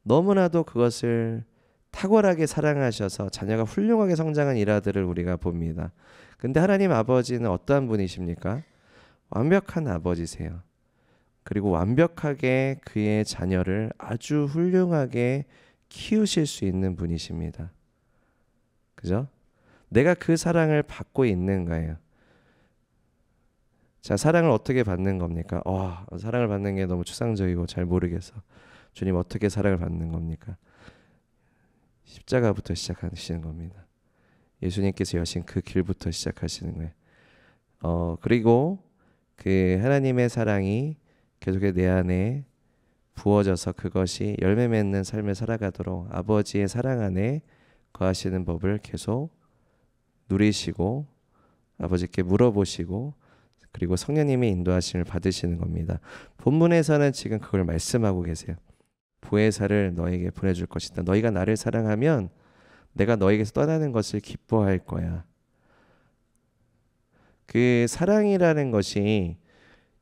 [SPEAKER 1] 너무나도 그것을 탁월하게 사랑하셔서 자녀가 훌륭하게 성장한 일화들을 우리가 봅니다. 근데 하나님 아버지는 어떠한 분이십니까? 완벽한 아버지세요. 그리고 완벽하게 그의 자녀를 아주 훌륭하게 키우실 수 있는 분이십니다. 그죠? 내가 그 사랑을 받고 있는 거예요. 자, 사랑을 어떻게 받는 겁니까? 사랑을 받는 게 너무 추상적이고 잘 모르겠어. 주님 어떻게 사랑을 받는 겁니까? 십자가부터 시작하시는 겁니다. 예수님께서 여신 그 길부터 시작하시는 거예요. 그리고 그 하나님의 사랑이 계속해 내 안에 부어져서 그것이 열매 맺는 삶을 살아가도록 아버지의 사랑 안에 거하시는 법을 계속 누리시고 아버지께 물어보시고 그리고 성령님의 인도하심을 받으시는 겁니다. 본문에서는 지금 그걸 말씀하고 계세요. 보혜사를 너에게 보내줄 것이다. 너희가 나를 사랑하면 내가 너에게서 떠나는 것을 기뻐할 거야. 그 사랑이라는 것이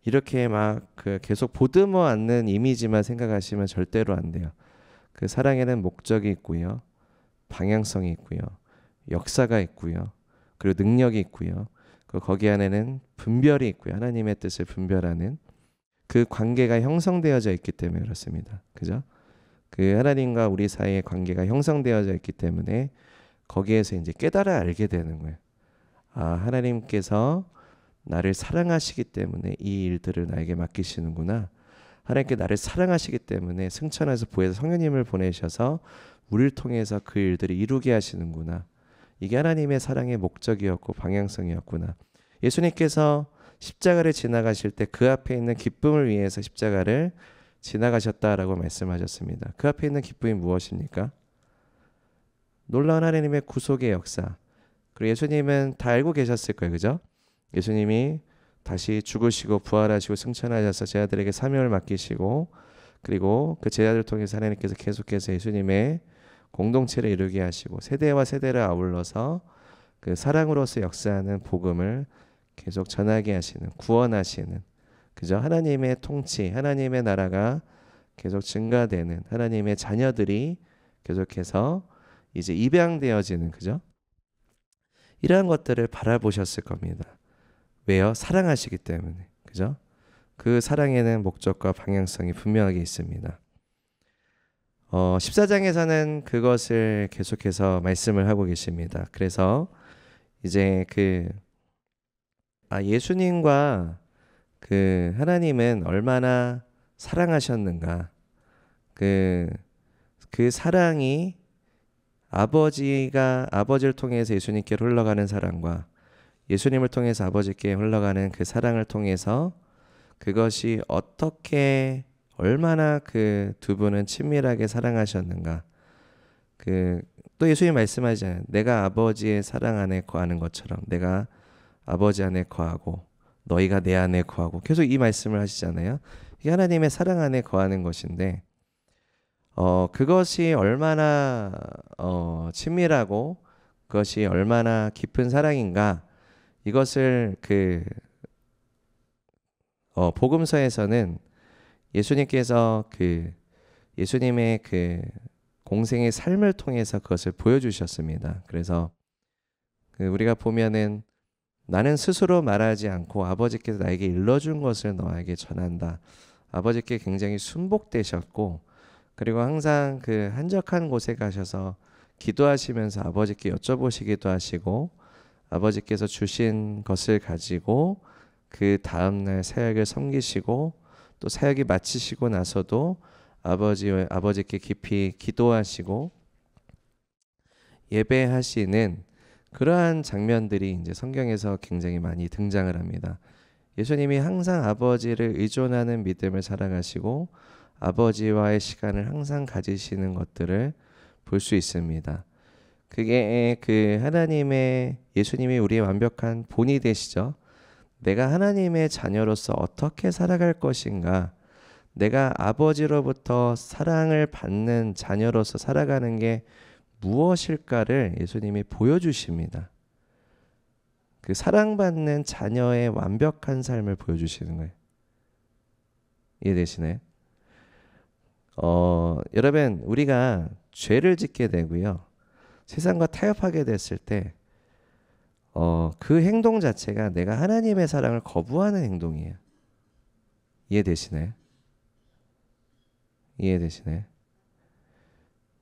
[SPEAKER 1] 이렇게 막 계속 보듬어 안는 이미지만 생각하시면 절대로 안 돼요. 그 사랑에는 목적이 있고요. 방향성이 있고요. 역사가 있고요. 그리고 능력이 있고요. 거기 안에는 분별이 있고요. 하나님의 뜻을 분별하는 그 관계가 형성되어져 있기 때문에 그렇습니다. 그죠? 그 하나님과 우리 사이의 관계가 형성되어져 있기 때문에 거기에서 이제 깨달아 알게 되는 거예요. 아, 하나님께서 나를 사랑하시기 때문에 이 일들을 나에게 맡기시는구나. 하나님께 나를 사랑하시기 때문에 승천해서 보혜사 성령님을 보내셔서 우리를 통해서 그 일들을 이루게 하시는구나. 이게 하나님의 사랑의 목적이었고 방향성이었구나. 예수님께서 십자가를 지나가실 때 그 앞에 있는 기쁨을 위해서 십자가를 지나가셨다라고 말씀하셨습니다. 그 앞에 있는 기쁨이 무엇입니까? 놀라운 하나님의 구속의 역사. 그리고 예수님은 다 알고 계셨을 거예요. 그죠? 예수님이 다시 죽으시고 부활하시고 승천하셔서 제자들에게 사명을 맡기시고 그리고 그 제자들을 통해서 하나님께서 계속해서 예수님의 공동체를 이루게 하시고 세대와 세대를 아울러서 그 사랑으로서 역사하는 복음을 계속 전하게 하시는 구원하시는 그죠? 하나님의 통치, 하나님의 나라가 계속 증가되는 하나님의 자녀들이 계속해서 이제 입양되어지는 그죠? 이러한 것들을 바라보셨을 겁니다. 왜요? 사랑하시기 때문에. 그죠? 그 사랑에는 목적과 방향성이 분명하게 있습니다. 14장에서는 그것을 계속해서 말씀을 하고 계십니다. 그래서 이제 예수님과 그 하나님은 얼마나 사랑하셨는가. 그 사랑이 아버지를 통해서 예수님께로 흘러가는 사랑과 예수님을 통해서 아버지께 흘러가는 그 사랑을 통해서 그것이 어떻게 얼마나 그 두 분은 친밀하게 사랑하셨는가. 또 예수님 말씀하잖아요. 내가 아버지의 사랑 안에 거하는 것처럼 내가 아버지 안에 거하고 너희가 내 안에 거하고 계속 이 말씀을 하시잖아요. 이게 하나님의 사랑 안에 거하는 것인데 그것이 얼마나 친밀하고 그것이 얼마나 깊은 사랑인가. 이것을 복음서에서는 예수님께서 예수님의 공생의 삶을 통해서 그것을 보여주셨습니다. 그래서 우리가 보면은 나는 스스로 말하지 않고 아버지께서 나에게 일러준 것을 너에게 전한다. 아버지께 굉장히 순복되셨고 그리고 항상 한적한 곳에 가셔서 기도하시면서 아버지께 여쭤보시기도 하시고 아버지께서 주신 것을 가지고 그 다음날 사역을 섬기시고 또 사역이 마치시고 나서도 아버지께 깊이 기도하시고 예배하시는 그러한 장면들이 이제 성경에서 굉장히 많이 등장을 합니다. 예수님이 항상 아버지를 의존하는 믿음을 살아가시고 아버지와의 시간을 항상 가지시는 것들을 볼 수 있습니다. 그게 예수님이 우리의 완벽한 본이 되시죠. 내가 하나님의 자녀로서 어떻게 살아갈 것인가, 내가 아버지로부터 사랑을 받는 자녀로서 살아가는 게 무엇일까를 예수님이 보여주십니다. 그 사랑받는 자녀의 완벽한 삶을 보여주시는 거예요. 이해되시나요? 여러분, 우리가 죄를 짓게 되고요. 세상과 타협하게 됐을 때 그 행동 자체가 내가 하나님의 사랑을 거부하는 행동이에요. 이해되시나요?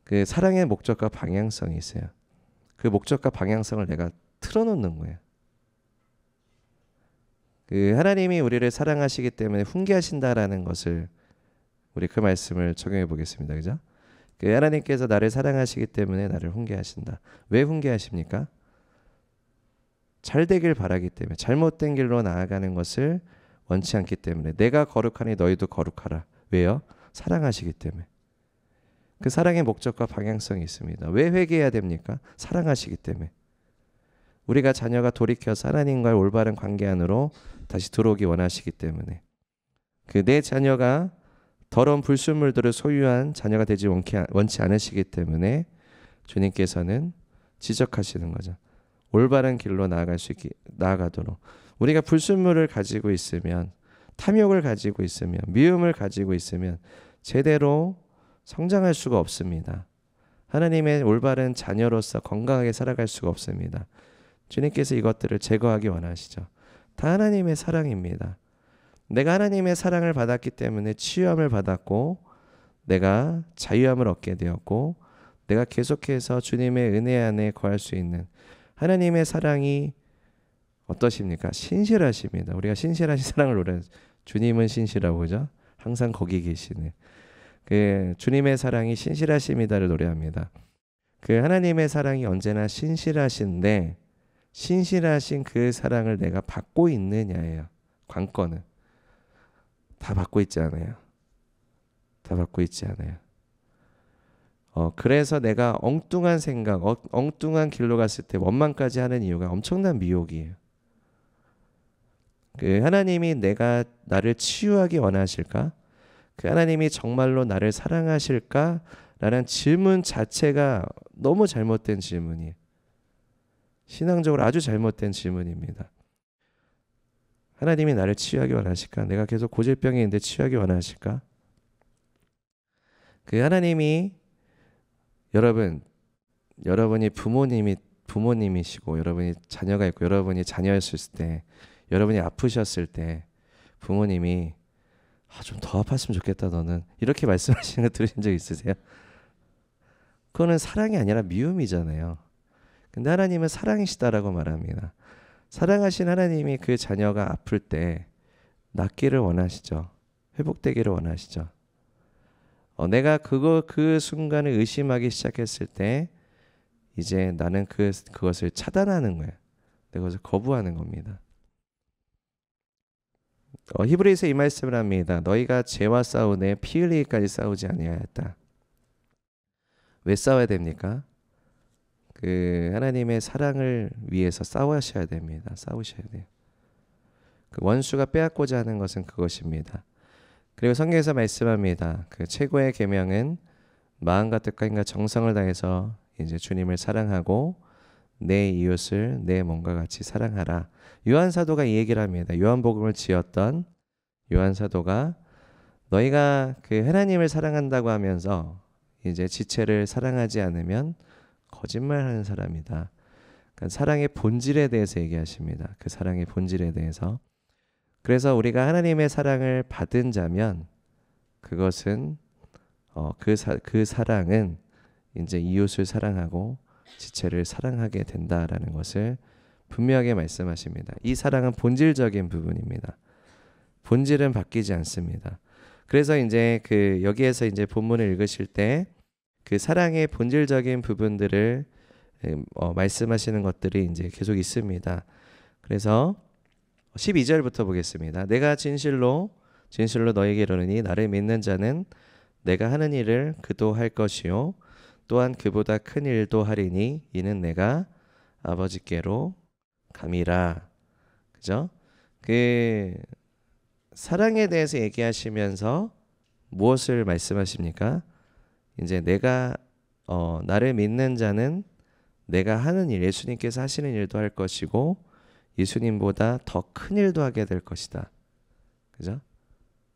[SPEAKER 1] 그 사랑의 목적과 방향성이 있어요. 그 목적과 방향성을 내가 틀어놓는 거예요. 하나님이 우리를 사랑하시기 때문에 훈계하신다라는 것을 우리 그 말씀을 적용해 보겠습니다. 그죠? 하나님께서 나를 사랑하시기 때문에 나를 훈계하신다. 왜 훈계하십니까? 잘 되길 바라기 때문에, 잘못된 길로 나아가는 것을 원치 않기 때문에. 내가 거룩하니 너희도 거룩하라. 왜요? 사랑하시기 때문에. 그 사랑의 목적과 방향성이 있습니다. 왜 회개해야 됩니까? 사랑하시기 때문에. 우리가 자녀가 돌이켜서 하나님과의 올바른 관계 안으로 다시 들어오기 원하시기 때문에 그 내 자녀가 더러운 불순물들을 소유한 자녀가 되지 원치 않으시기 때문에 주님께서는 지적하시는 거죠. 올바른 길로 나아가도록 우리가 불순물을 가지고 있으면 탐욕을 가지고 있으면 미움을 가지고 있으면 제대로 성장할 수가 없습니다. 하나님의 올바른 자녀로서 건강하게 살아갈 수가 없습니다. 주님께서 이것들을 제거하기 원하시죠. 다 하나님의 사랑입니다. 내가 하나님의 사랑을 받았기 때문에 치유함을 받았고 내가 자유함을 얻게 되었고 내가 계속해서 주님의 은혜 안에 거할 수 있는 하나님의 사랑이 어떠십니까? 신실하십니다. 우리가 신실하신 사랑을 노래 주님은 신실하고 그죠? 항상 거기 계시네. 그 주님의 사랑이 신실하십니다를 노래합니다. 그 하나님의 사랑이 언제나 신실하신데 신실하신 그 사랑을 내가 받고 있느냐예요. 관건은 다 받고 있지 않아요. 다 받고 있지 않아요. 그래서 내가 엉뚱한 생각, 엉뚱한 길로 갔을 때 원망까지 하는 이유가 엄청난 미혹이에요. 그 하나님이 나를 치유하기 원하실까? 그 하나님이 정말로 나를 사랑하실까? 라는 질문 자체가 너무 잘못된 질문이에요. 신앙적으로 아주 잘못된 질문입니다. 하나님이 나를 치유하기 원하실까? 내가 계속 고질병이 있는데 치유하기 원하실까? 그 하나님이 여러분이 부모님이시고 여러분이 자녀가 있고 여러분이 자녀였을 때 여러분이 아프셨을 때 부모님이 좀 더 아팠으면 좋겠다 너는 이렇게 말씀하시는 거 들으신 적 있으세요? 그거는 사랑이 아니라 미움이잖아요. 근데 하나님은 사랑이시다라고 말합니다. 사랑하신 하나님이 그 자녀가 아플 때 낫기를 원하시죠. 회복되기를 원하시죠. 내가 그 순간을 의심하기 시작했을 때 이제 나는 그것을 차단하는 거예요. 내가 그것을 거부하는 겁니다. 히브리서 이 말씀을 합니다. 너희가 죄와 싸우네 피 흘리기까지 싸우지 아니하였다. 왜 싸워야 됩니까? 그 하나님의 사랑을 위해서 싸우셔야 됩니다. 싸우셔야 돼요. 그 원수가 빼앗고자 하는 것은 그것입니다. 그리고 성경에서 말씀합니다. 그 최고의 계명은 마음과 뜻과 힘과 정성을 다해서 이제 주님을 사랑하고 내 이웃을 내 몸과 같이 사랑하라. 요한 사도가 이 얘기를 합니다. 요한복음을 지었던 요한 사도가 너희가 그 하나님을 사랑한다고 하면서 이제 지체를 사랑하지 않으면 거짓말하는 사람이다. 그러니까 사랑의 본질에 대해서 얘기하십니다. 그 사랑의 본질에 대해서. 그래서 우리가 하나님의 사랑을 받은 자면 그것은 그 사랑은 이제 이웃을 사랑하고 지체를 사랑하게 된다라는 것을 분명하게 말씀하십니다. 이 사랑은 본질적인 부분입니다. 본질은 바뀌지 않습니다. 그래서 이제 여기에서 이제 본문을 읽으실 때 그 사랑의 본질적인 부분들을 말씀하시는 것들이 이제 계속 있습니다. 그래서 12절부터 보겠습니다. 내가 진실로 너에게 이르노니 나를 믿는 자는 내가 하는 일을 그도 할 것이요 또한 그보다 큰 일도 하리니 이는 내가 아버지께로 감이라. 그죠? 그 사랑에 대해서 얘기하시면서 무엇을 말씀하십니까? 이제 내가 나를 믿는 자는 내가 하는 일, 예수님께서 하시는 일도 할 것이고 예수님보다 더 큰 일도 하게 될 것이다. 그죠?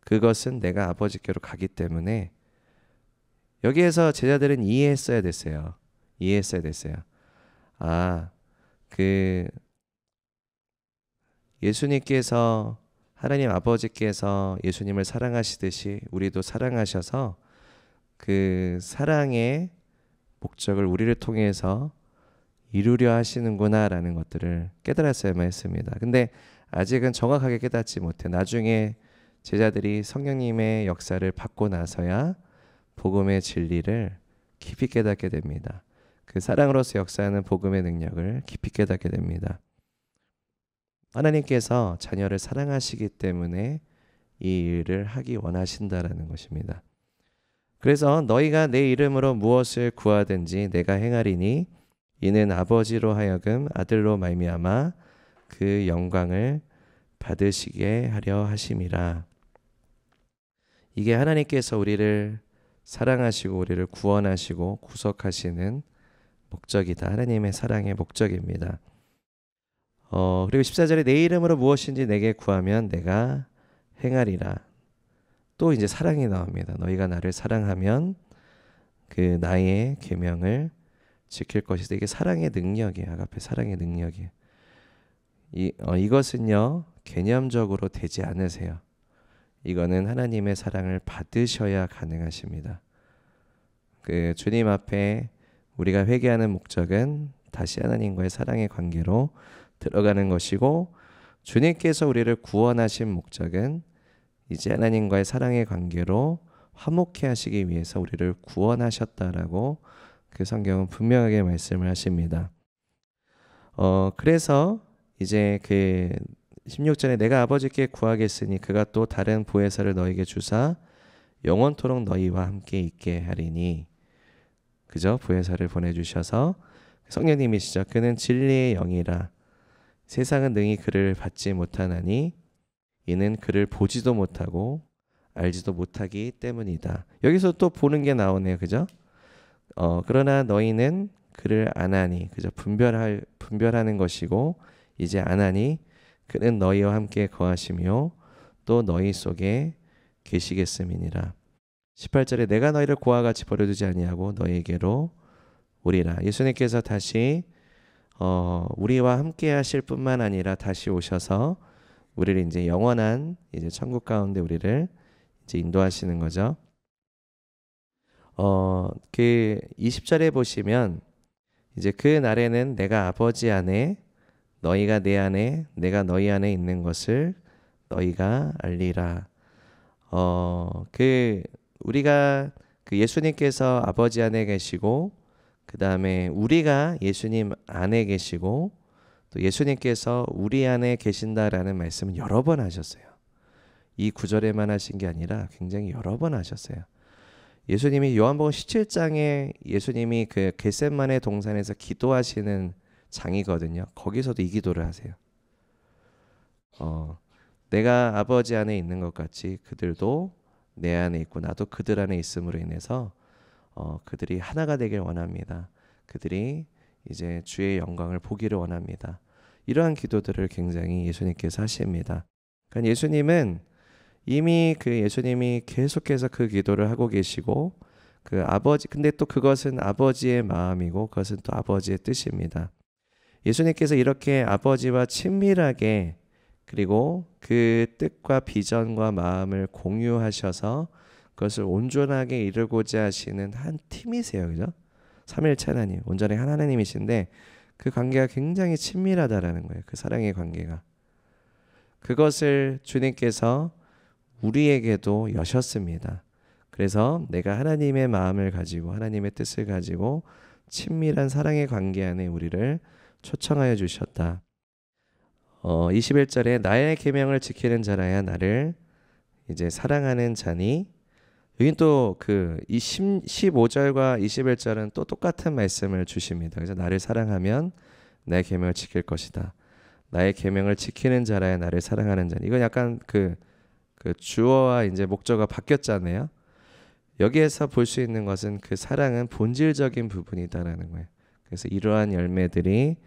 [SPEAKER 1] 그것은 내가 아버지께로 가기 때문에 여기에서 제자들은 이해했어야 됐어요. 예수님께서 하나님 아버지께서 예수님을 사랑하시듯이 우리도 사랑하셔서 그 사랑의 목적을 우리를 통해서 이루려 하시는구나라는 것들을 깨달았어야만 했습니다. 근데 아직은 정확하게 깨닫지 못해. 나중에 제자들이 성령님의 역사를 받고 나서야 복음의 진리를 깊이 깨닫게 됩니다. 그 사랑으로서 역사하는 복음의 능력을 깊이 깨닫게 됩니다. 하나님께서 자녀를 사랑하시기 때문에 이 일을 하기 원하신다라는 것입니다. 그래서 너희가 내 이름으로 무엇을 구하든지 내가 행하리니 이는 아버지로 하여금 아들로 말미암아 그 영광을 받으시게 하려 하심이라. 이게 하나님께서 우리를 사랑하시고 우리를 구원하시고 구속하시는 목적이다. 하나님의 사랑의 목적입니다. 그리고 14절에 내 이름으로 무엇인지 내게 구하면 내가 행하리라. 또 이제 사랑이 나옵니다. 너희가 나를 사랑하면 그 나의 계명을 지킬 것이다. 이게 사랑의 능력이에요. 아가페 사랑의 능력이에요. 이것은요 개념적으로 되지 않으세요. 이거는 하나님의 사랑을 받으셔야 가능하십니다. 그 주님 앞에 우리가 회개하는 목적은 다시 하나님과의 사랑의 관계로 들어가는 것이고, 주님께서 우리를 구원하신 목적은 이제 하나님과의 사랑의 관계로 화목해 하시기 위해서 우리를 구원하셨다라고 그 성경은 분명하게 말씀을 하십니다. 그래서 이제 그 16절에 내가 아버지께 구하겠으니 그가 또 다른 보혜사를 너에게 주사 영원토록 너희와 함께 있게 하리니. 그죠? 보혜사를 보내주셔서 성령님이시죠. 그는 진리의 영이라 세상은 능히 그를 받지 못하나니 이는 그를 보지도 못하고 알지도 못하기 때문이다. 여기서 또 보는 게 나오네요. 그죠? 그러나 너희는 그를 아나니, 그죠? 분별하는 것이고 이제 아나니 그는 너희와 함께 거하시며 또 너희 속에 계시겠음이니라. 18절에 내가 너희를 고와 같이 버려두지 아니하고 너희에게로 오리라. 예수님께서 다시 우리와 함께 하실 뿐만 아니라 다시 오셔서 우리를 이제 영원한 이제 천국 가운데 우리를 이제 인도하시는 거죠. 그 20절에 보시면 이제 그 날에는 내가 아버지 안에 너희가 내 안에 내가 너희 안에 있는 것을 너희가 알리라. 우리가 그 예수님께서 아버지 안에 계시고 그 다음에 우리가 예수님 안에 계시고 또 예수님께서 우리 안에 계신다라는 말씀은 여러 번 하셨어요. 이 구절에만 하신 게 아니라 굉장히 여러 번 하셨어요. 예수님이 요한복음 17장에 예수님이 그 겟세마네 동산에서 기도하시는 장이거든요. 거기서도 이 기도를 하세요. 내가 아버지 안에 있는 것 같이 그들도 내 안에 있고 나도 그들 안에 있음으로 인해서 그들이 하나가 되길 원합니다. 그들이 이제 주의 영광을 보기를 원합니다. 이러한 기도들을 굉장히 예수님께서 하십니다. 그러니까 예수님은 이미 예수님이 계속해서 그 기도를 하고 계시고 그 아버지, 근데 또 그것은 아버지의 마음이고 그것은 또 아버지의 뜻입니다. 예수님께서 이렇게 아버지와 친밀하게 그리고 그 뜻과 비전과 마음을 공유하셔서 그것을 온전하게 이루고자 하시는 한 팀이세요. 그죠? 삼위일체 하나님, 온전히 한 하나님이신데 그 관계가 굉장히 친밀하다라는 거예요. 그 사랑의 관계가. 그것을 주님께서 우리에게도 여셨습니다. 그래서 내가 하나님의 마음을 가지고 하나님의 뜻을 가지고 친밀한 사랑의 관계 안에 우리를 초청하여 주셨다. 21절에 나의 계명을 지키는 자라야 나를 이제 사랑하는 자니. 여긴 또 그 15절과 21절은 또 똑같은 말씀을 주십니다. 그래서 나를 사랑하면 나의 계명을 지킬 것이다. 나의 계명을 지키는 자라야 나를 사랑하는 자니. 이건 약간 그 주어와 이제 목적어가 바뀌었잖아요. 여기에서 볼 수 있는 것은 그 사랑은 본질적인 부분이다라는 거예요. 그래서 이러한 열매들이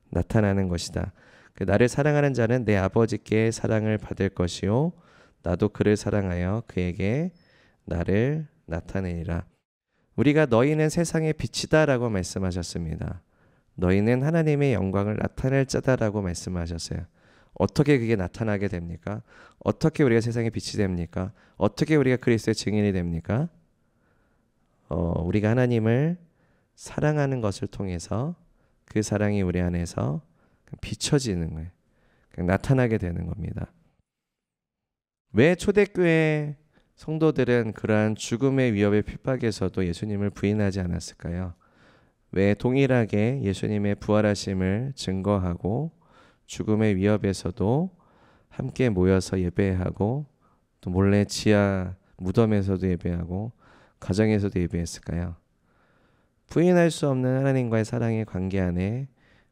[SPEAKER 1] 나타나는 것이다. 나를 사랑하는 자는 내 아버지께 사랑을 받을 것이요 나도 그를 사랑하여 그에게 나를 나타내리라. 우리가 너희는 세상의 빛이다라고 말씀하셨습니다. 너희는 하나님의 영광을 나타낼 자다라고 말씀하셨어요. 어떻게 그게 나타나게 됩니까? 어떻게 우리가 세상의 빛이 됩니까? 어떻게 우리가 그리스도의 증인이 됩니까? 우리가 하나님을 사랑하는 것을 통해서 그 사랑이 우리 안에서 비춰지는 거예요. 나타나게 되는 겁니다. 왜 초대교회 성도들은 그러한 죽음의 위협의 핍박에서도 예수님을 부인하지 않았을까요? 왜 동일하게 예수님의 부활하심을 증거하고 죽음의 위협에서도 함께 모여서 예배하고 또 몰래 지하 무덤에서도 예배하고 가정에서도 예배했을까요? 부인할 수 없는 하나님과의 사랑의 관계 안에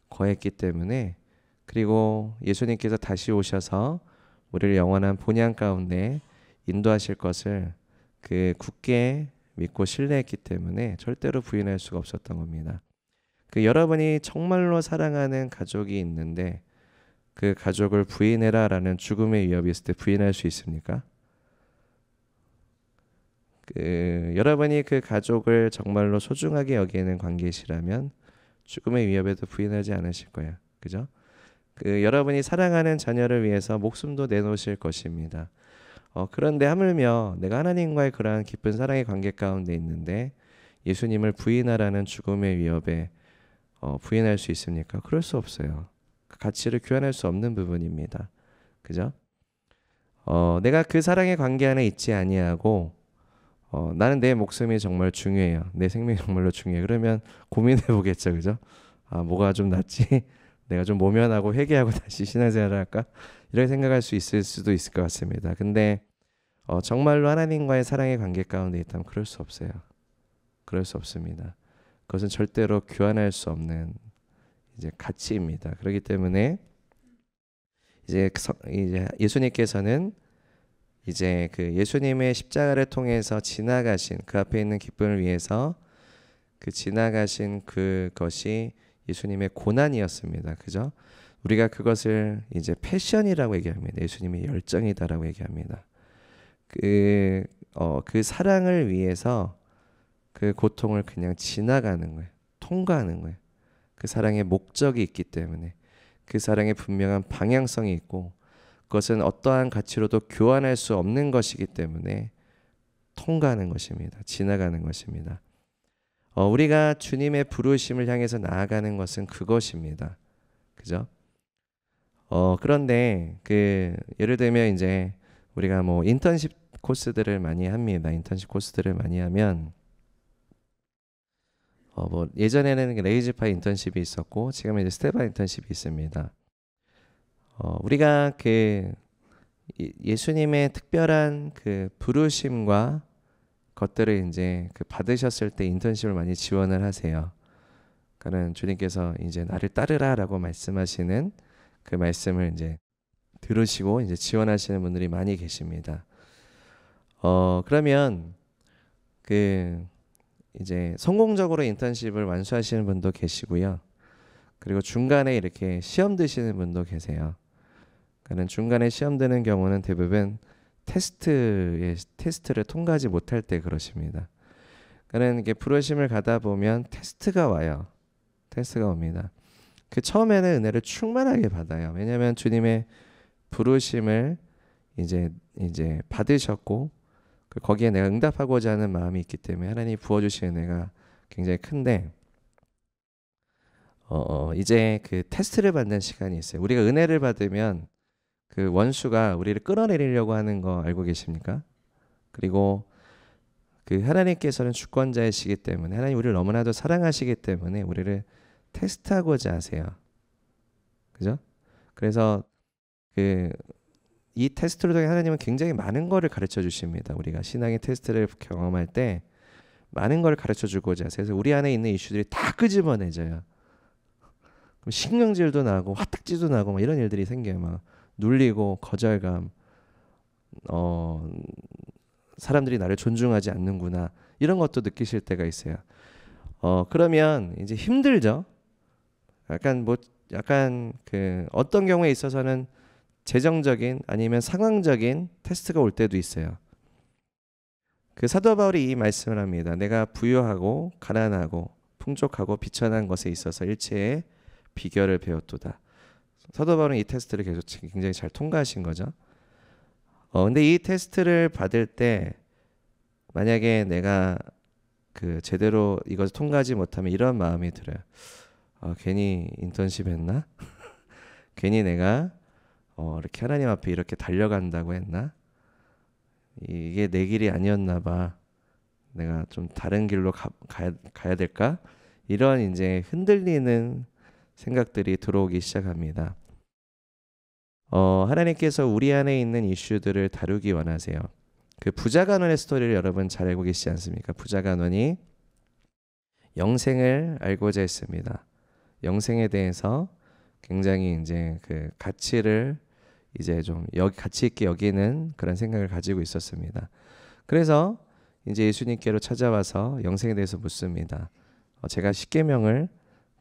[SPEAKER 1] 거했기 때문에, 그리고 예수님께서 다시 오셔서 우리를 영원한 본향 가운데 인도하실 것을 굳게 믿고 신뢰했기 때문에 절대로 부인할 수가 없었던 겁니다. 여러분이 정말로 사랑하는 가족이 있는데 그 가족을 부인해라 라는 죽음의 위협이 있을 때 부인할 수 있습니까? 여러분이 그 가족을 정말로 소중하게 여기는 관계시라면 죽음의 위협에도 부인하지 않으실 거예요. 그죠? 여러분이 사랑하는 자녀를 위해서 목숨도 내놓으실 것입니다. 그런데 하물며 내가 하나님과의 그러한 깊은 사랑의 관계 가운데 있는데 예수님을 부인하라는 죽음의 위협에 부인할 수 있습니까? 그럴 수 없어요. 그 가치를 교환할 수 없는 부분입니다. 그죠? 내가 그 사랑의 관계 안에 있지 아니하고 나는 내 목숨이 정말 중요해요. 내 생명이 정말로 중요해. 그러면 고민해 보겠죠. 그죠? 뭐가 좀 낫지? 내가 좀 모면하고 회개하고 다시 신앙생활을 할까? 이렇게 생각할 수 있을 수도 있을 것 같습니다. 근데 정말로 하나님과의 사랑의 관계 가운데 있다면 그럴 수 없어요. 그럴 수 없습니다. 그것은 절대로 교환할 수 없는 이제 가치입니다. 그렇기 때문에 이제 예수님께서는 이제 예수님의 십자가를 통해서 지나가신 그 앞에 있는 기쁨을 위해서 지나가신 그것이 예수님의 고난이었습니다. 그죠? 우리가 그것을 이제 패션이라고 얘기합니다. 예수님의 열정이다라고 얘기합니다. 그 사랑을 위해서 그 고통을 그냥 지나가는 거예요. 통과하는 거예요. 그 사랑의 목적이 있기 때문에, 그 사랑의 분명한 방향성이 있고 그것은 어떠한 가치로도 교환할 수 없는 것이기 때문에 통과하는 것입니다. 지나가는 것입니다. 우리가 주님의 부르심을 향해서 나아가는 것은 그것입니다. 그죠? 그런데 예를 들면 이제 우리가 뭐 인턴십 코스들을 많이 합니다. 인턴십 코스들을 많이 하면 뭐 예전에는 레이즈파 인턴십이 있었고 지금은 이제 스테바 인턴십이 있습니다. 우리가 예수님의 특별한 부르심과 것들을 이제 받으셨을 때 인턴십을 많이 지원을 하세요. 그러니까 주님께서 이제 나를 따르라라고 말씀하시는 그 말씀을 이제 들으시고 이제 지원하시는 분들이 많이 계십니다. 그러면 이제 성공적으로 인턴십을 완수하시는 분도 계시고요. 그리고 중간에 이렇게 시험 드시는 분도 계세요. 그러니까 중간에 시험 드는 경우는 대부분 테스트를 통과하지 못할 때 그러십니다. 그러니까 이게 부르심을 가다 보면 테스트가 와요. 테스트가 옵니다. 처음에는 은혜를 충만하게 받아요. 왜냐하면 주님의 부르심을 이제 받으셨고 거기에 내가 응답하고자 하는 마음이 있기 때문에 하나님이 부어주시는 은혜가 굉장히 큰데 이제 테스트를 받는 시간이 있어요. 우리가 은혜를 받으면 원수가 우리를 끌어내리려고 하는 거 알고 계십니까? 그리고 하나님께서는 주권자이시기 때문에 하나님 우리를 너무나도 사랑하시기 때문에 우리를 테스트하고자 하세요. 그죠? 그래서 이 테스트를 통해 하나님은 굉장히 많은 거를 가르쳐 주십니다. 우리가 신앙의 테스트를 경험할 때 많은 걸 가르쳐 주고자 하세요. 그래서 우리 안에 있는 이슈들이 다 끄집어내져요. 그럼 신경질도 나고 화딱지도 나고 막 이런 일들이 생겨요. 막 눌리고 거절감, 사람들이 나를 존중하지 않는구나 이런 것도 느끼실 때가 있어요. 그러면 이제 힘들죠. 약간 어떤 경우에 있어서는 재정적인 아니면 상황적인 테스트가 올 때도 있어요. 사도 바울이 이 말씀을 합니다. 내가 부유하고 가난하고 풍족하고 비천한 것에 있어서 일체의 비결을 배웠도다. 사도 바울은 이 테스트를 계속 굉장히 잘 통과하신 거죠. 근데 이 테스트를 받을 때 만약에 내가 제대로 이것을 통과하지 못하면 이런 마음이 들어요. 괜히 인턴십 했나? 괜히 내가 이렇게 하나님 앞에 이렇게 달려간다고 했나? 이게 내 길이 아니었나 봐. 내가 좀 다른 길로 가야 될까? 이런 이제 흔들리는 생각들이 들어오기 시작합니다. 하나님께서 우리 안에 있는 이슈들을 다루기 원하세요. 부자 간원의 스토리를 여러분 잘 알고 계시지 않습니까? 부자 간원이 영생을 알고자 했습니다. 영생에 대해서 굉장히 이제 그 가치를 이제 좀 가치 있게 여기는 그런 생각을 가지고 있었습니다. 그래서 이제 예수님께로 찾아와서 영생에 대해서 묻습니다. 제가 십계명을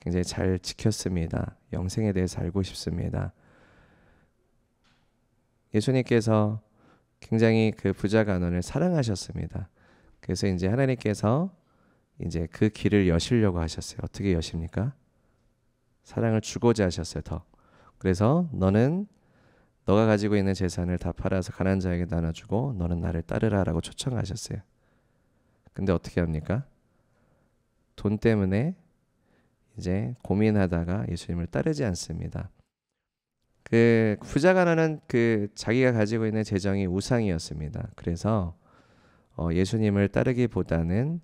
[SPEAKER 1] 굉장히 잘 지켰습니다. 영생에 대해서 알고 싶습니다. 예수님께서 굉장히 그 부자 간원을 사랑하셨습니다. 그래서 이제 하나님께서 이제 그 길을 여시려고 하셨어요. 어떻게 여십니까? 사랑을 주고자 하셨어요. 더. 그래서 너가 가지고 있는 재산을 다 팔아서 가난한 자에게 나눠주고 너는 나를 따르라라고 초청하셨어요. 근데 어떻게 합니까? 돈 때문에 이제 고민하다가 예수님을 따르지 않습니다. 그 부자 간원은 그 자기가 가지고 있는 재정이 우상이었습니다. 그래서 예수님을 따르기보다는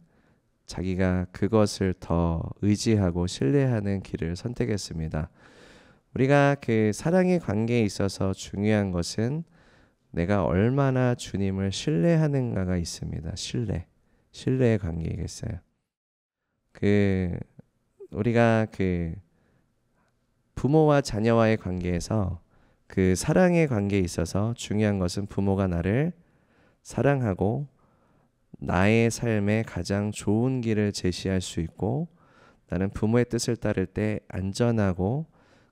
[SPEAKER 1] 자기가 그것을 더 의지하고 신뢰하는 길을 선택했습니다. 우리가 그 사랑의 관계에 있어서 중요한 것은 내가 얼마나 주님을 신뢰하는가가 있습니다. 신뢰의 관계이겠어요. 우리가 그 부모와 자녀와의 관계에서 그 사랑의 관계에 있어서 중요한 것은 부모가 나를 사랑하고 나의 삶에 가장 좋은 길을 제시할 수 있고 나는 부모의 뜻을 따를 때 안전하고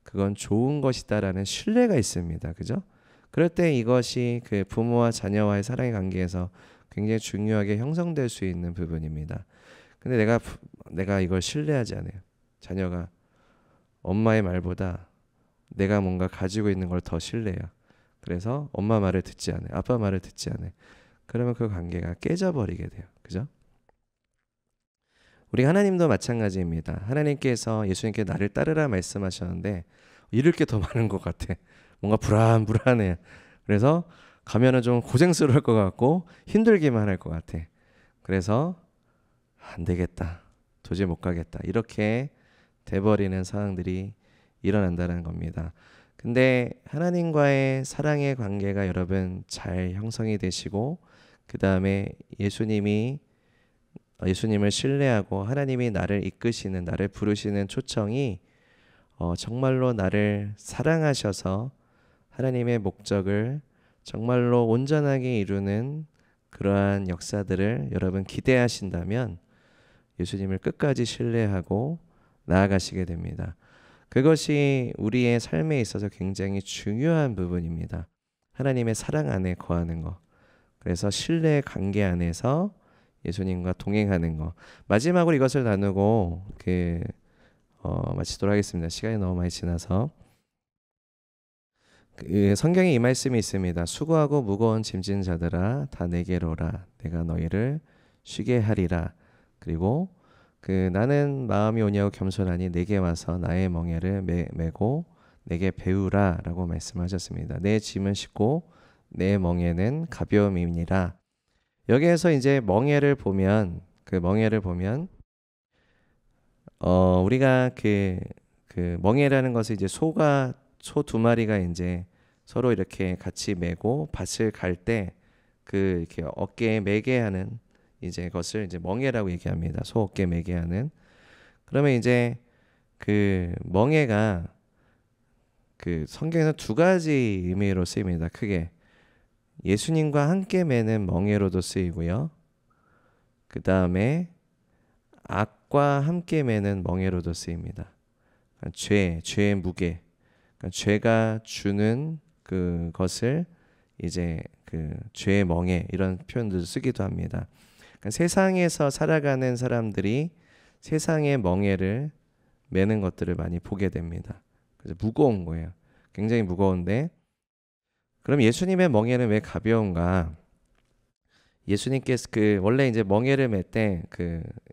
[SPEAKER 1] 그건 좋은 것이다라는 신뢰가 있습니다. 그죠? 그럴 때 이것이 그 부모와 자녀와의 사랑의 관계에서 굉장히 중요하게 형성될 수 있는 부분입니다. 근데 내가 이걸 신뢰하지 않아요. 자녀가 엄마의 말보다 내가 뭔가 가지고 있는 걸 더 신뢰해요. 그래서 엄마 말을 듣지 않아요. 아빠 말을 듣지 않아요. 그러면 그 관계가 깨져버리게 돼요. 그죠? 우리 하나님도 마찬가지입니다. 하나님께서 예수님께 나를 따르라 말씀하셨는데 잃을 게 더 많은 것 같아. 뭔가 불안해. 그래서 가면은 좀 고생스러울 것 같고 힘들기만 할 것 같아. 그래서 안 되겠다. 도저히 못 가겠다. 이렇게 돼버리는 상황들이 일어난다는 겁니다. 근데 하나님과의 사랑의 관계가 여러분 잘 형성이 되시고 그 다음에 예수님을 신뢰하고 하나님이 나를 이끄시는 나를 부르시는 초청이 정말로 나를 사랑하셔서 하나님의 목적을 정말로 온전하게 이루는 그러한 역사들을 여러분 기대하신다면 예수님을 끝까지 신뢰하고 나아가시게 됩니다. 그것이 우리의 삶에 있어서 굉장히 중요한 부분입니다. 하나님의 사랑 안에 거하는 것. 그래서 신뢰의 관계 안에서 예수님과 동행하는 것. 마지막으로 이것을 나누고 마치도록 하겠습니다. 시간이 너무 많이 지나서. 성경에 이 말씀이 있습니다. 수고하고 무거운 짐진 자들아 다 내게로 오라. 내가 너희를 쉬게 하리라. 그리고 나는 마음이 온유하고 겸손하니 내게 와서 나의 멍에를 메고 내게 배우라 라고 말씀하셨습니다. 내 짐은 쉽고 내 멍에는 가벼움이니라. 여기에서 이제 멍에를 보면 우리가 그 멍에라는 것은 이제 소 두 마리가 이제 서로 이렇게 같이 메고 밭을 갈 때 이렇게 어깨에 매게 하는 이제 것을 이제 멍에라고 얘기합니다. 소 어깨에 매게 하는. 그러면 이제 그 멍에가 성경에서 두 가지 의미로 쓰입니다. 크게 예수님과 함께 매는 멍에로도 쓰이고요. 그 다음에 악과 함께 매는 멍에로도 쓰입니다. 그러니까 죄의 무게, 그러니까 죄가 주는 그것을 이제 죄의 멍에 이런 표현들을 쓰기도 합니다. 그러니까 세상에서 살아가는 사람들이 세상의 멍에를 매는 것들을 많이 보게 됩니다. 그래서 무거운 거예요. 굉장히 무거운데 그럼 예수님의 멍에는 왜 가벼운가? 예수님께서 원래 이제 멍에를 맬 때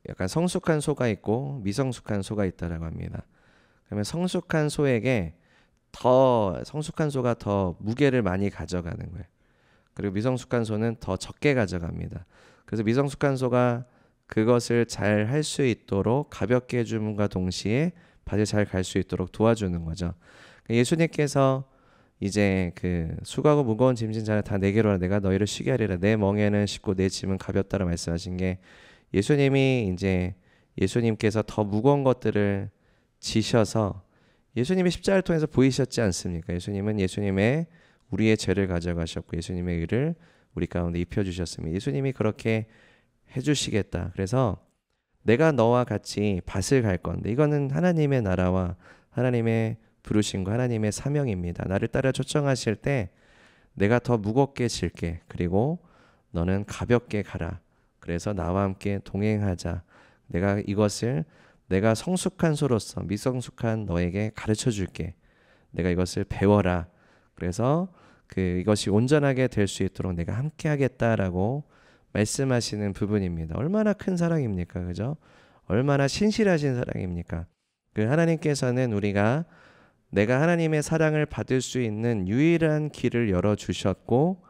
[SPEAKER 1] 약간 성숙한 소가 있고 미성숙한 소가 있다라고 합니다. 그러면 성숙한 소가 더 무게를 많이 가져가는 거예요. 그리고 미성숙한 소는 더 적게 가져갑니다. 그래서 미성숙한 소가 그것을 잘 할 수 있도록 가볍게 해줌과 동시에 밭을 잘 갈 수 있도록 도와주는 거죠. 예수님께서 이제 수고하고 무거운 짐진 자를 다 내게로 오라. 내가 너희를 쉬게 하리라. 내 멍에는 쉽고 내 짐은 가볍다라 말씀하신 게 예수님이 이제 예수님께서 더 무거운 것들을 지셔서 예수님의 십자가를 통해서 보이셨지 않습니까? 예수님은 예수님의 우리의 죄를 가져가셨고 예수님의 의를 우리 가운데 입혀주셨습니다. 예수님이 그렇게 해주시겠다. 그래서 내가 너와 같이 밭을 갈 건데 이거는 하나님의 나라와 하나님의 부르심과 하나님의 사명입니다. 나를 따라 초청하실 때 내가 더 무겁게 질게. 그리고 너는 가볍게 가라. 그래서 나와 함께 동행하자. 내가 이것을 내가 성숙한 소로서 미성숙한 너에게 가르쳐 줄게. 내가 이것을 배워라. 그래서 이것이 온전하게 될 수 있도록 내가 함께 하겠다라고 말씀하시는 부분입니다. 얼마나 큰 사랑입니까? 그죠? 얼마나 신실하신 사랑입니까? 하나님께서는 내가 하나님의 사랑을 받을 수 있는 유일한 길을 열어주셨고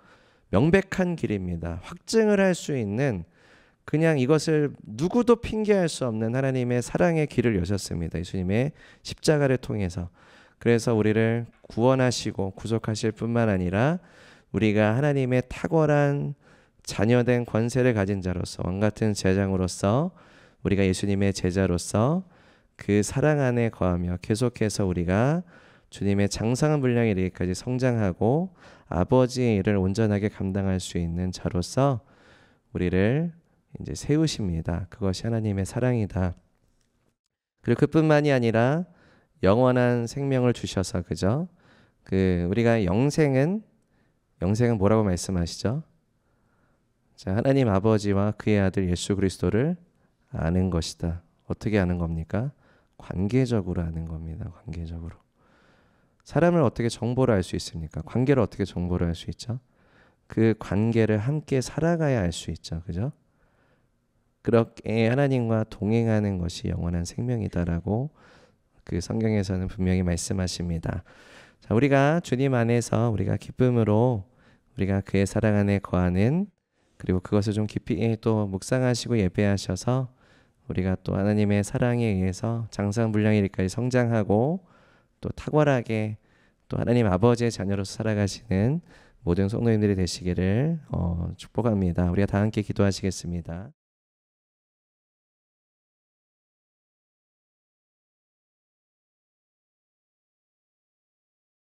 [SPEAKER 1] 명백한 길입니다. 확증을 할 수 있는 그냥 이것을 누구도 핑계할 수 없는 하나님의 사랑의 길을 여셨습니다. 예수님의 십자가를 통해서. 그래서 우리를 구원하시고 구속하실 뿐만 아니라 우리가 하나님의 탁월한 자녀된 권세를 가진 자로서 왕같은 제장으로서 우리가 예수님의 제자로서 그 사랑 안에 거하며 계속해서 우리가 주님의 장성한 분량에 이르기까지 성장하고 아버지의 일을 온전하게 감당할 수 있는 자로서 우리를 이제 세우십니다. 그것이 하나님의 사랑이다. 그리고 그뿐만이 아니라 영원한 생명을 주셔서 그죠? 우리가 영생은 뭐라고 말씀하시죠? 자, 하나님 아버지와 그의 아들 예수 그리스도를 아는 것이다. 어떻게 아는 겁니까? 관계적으로 아는 겁니다. 관계적으로. 사람을 어떻게 정보를 알 수 있습니까? 관계를 어떻게 정보를 알 수 있죠? 그 관계를 함께 살아가야 알 수 있죠. 그죠? 그렇게 하나님과 동행하는 것이 영원한 생명이다라고 성경에서는 분명히 말씀하십니다. 자, 우리가 주님 안에서 우리가 기쁨으로 우리가 그의 사랑 안에 거하는 그리고 그것을 좀 깊이 또 묵상하시고 예배하셔서 우리가 또 하나님의 사랑에 의해서 장성분량에 이르기까지 성장하고 또 탁월하게 또 하나님 아버지의 자녀로서 살아가시는 모든 성도님들이 되시기를 축복합니다. 우리가 다 함께 기도하시겠습니다.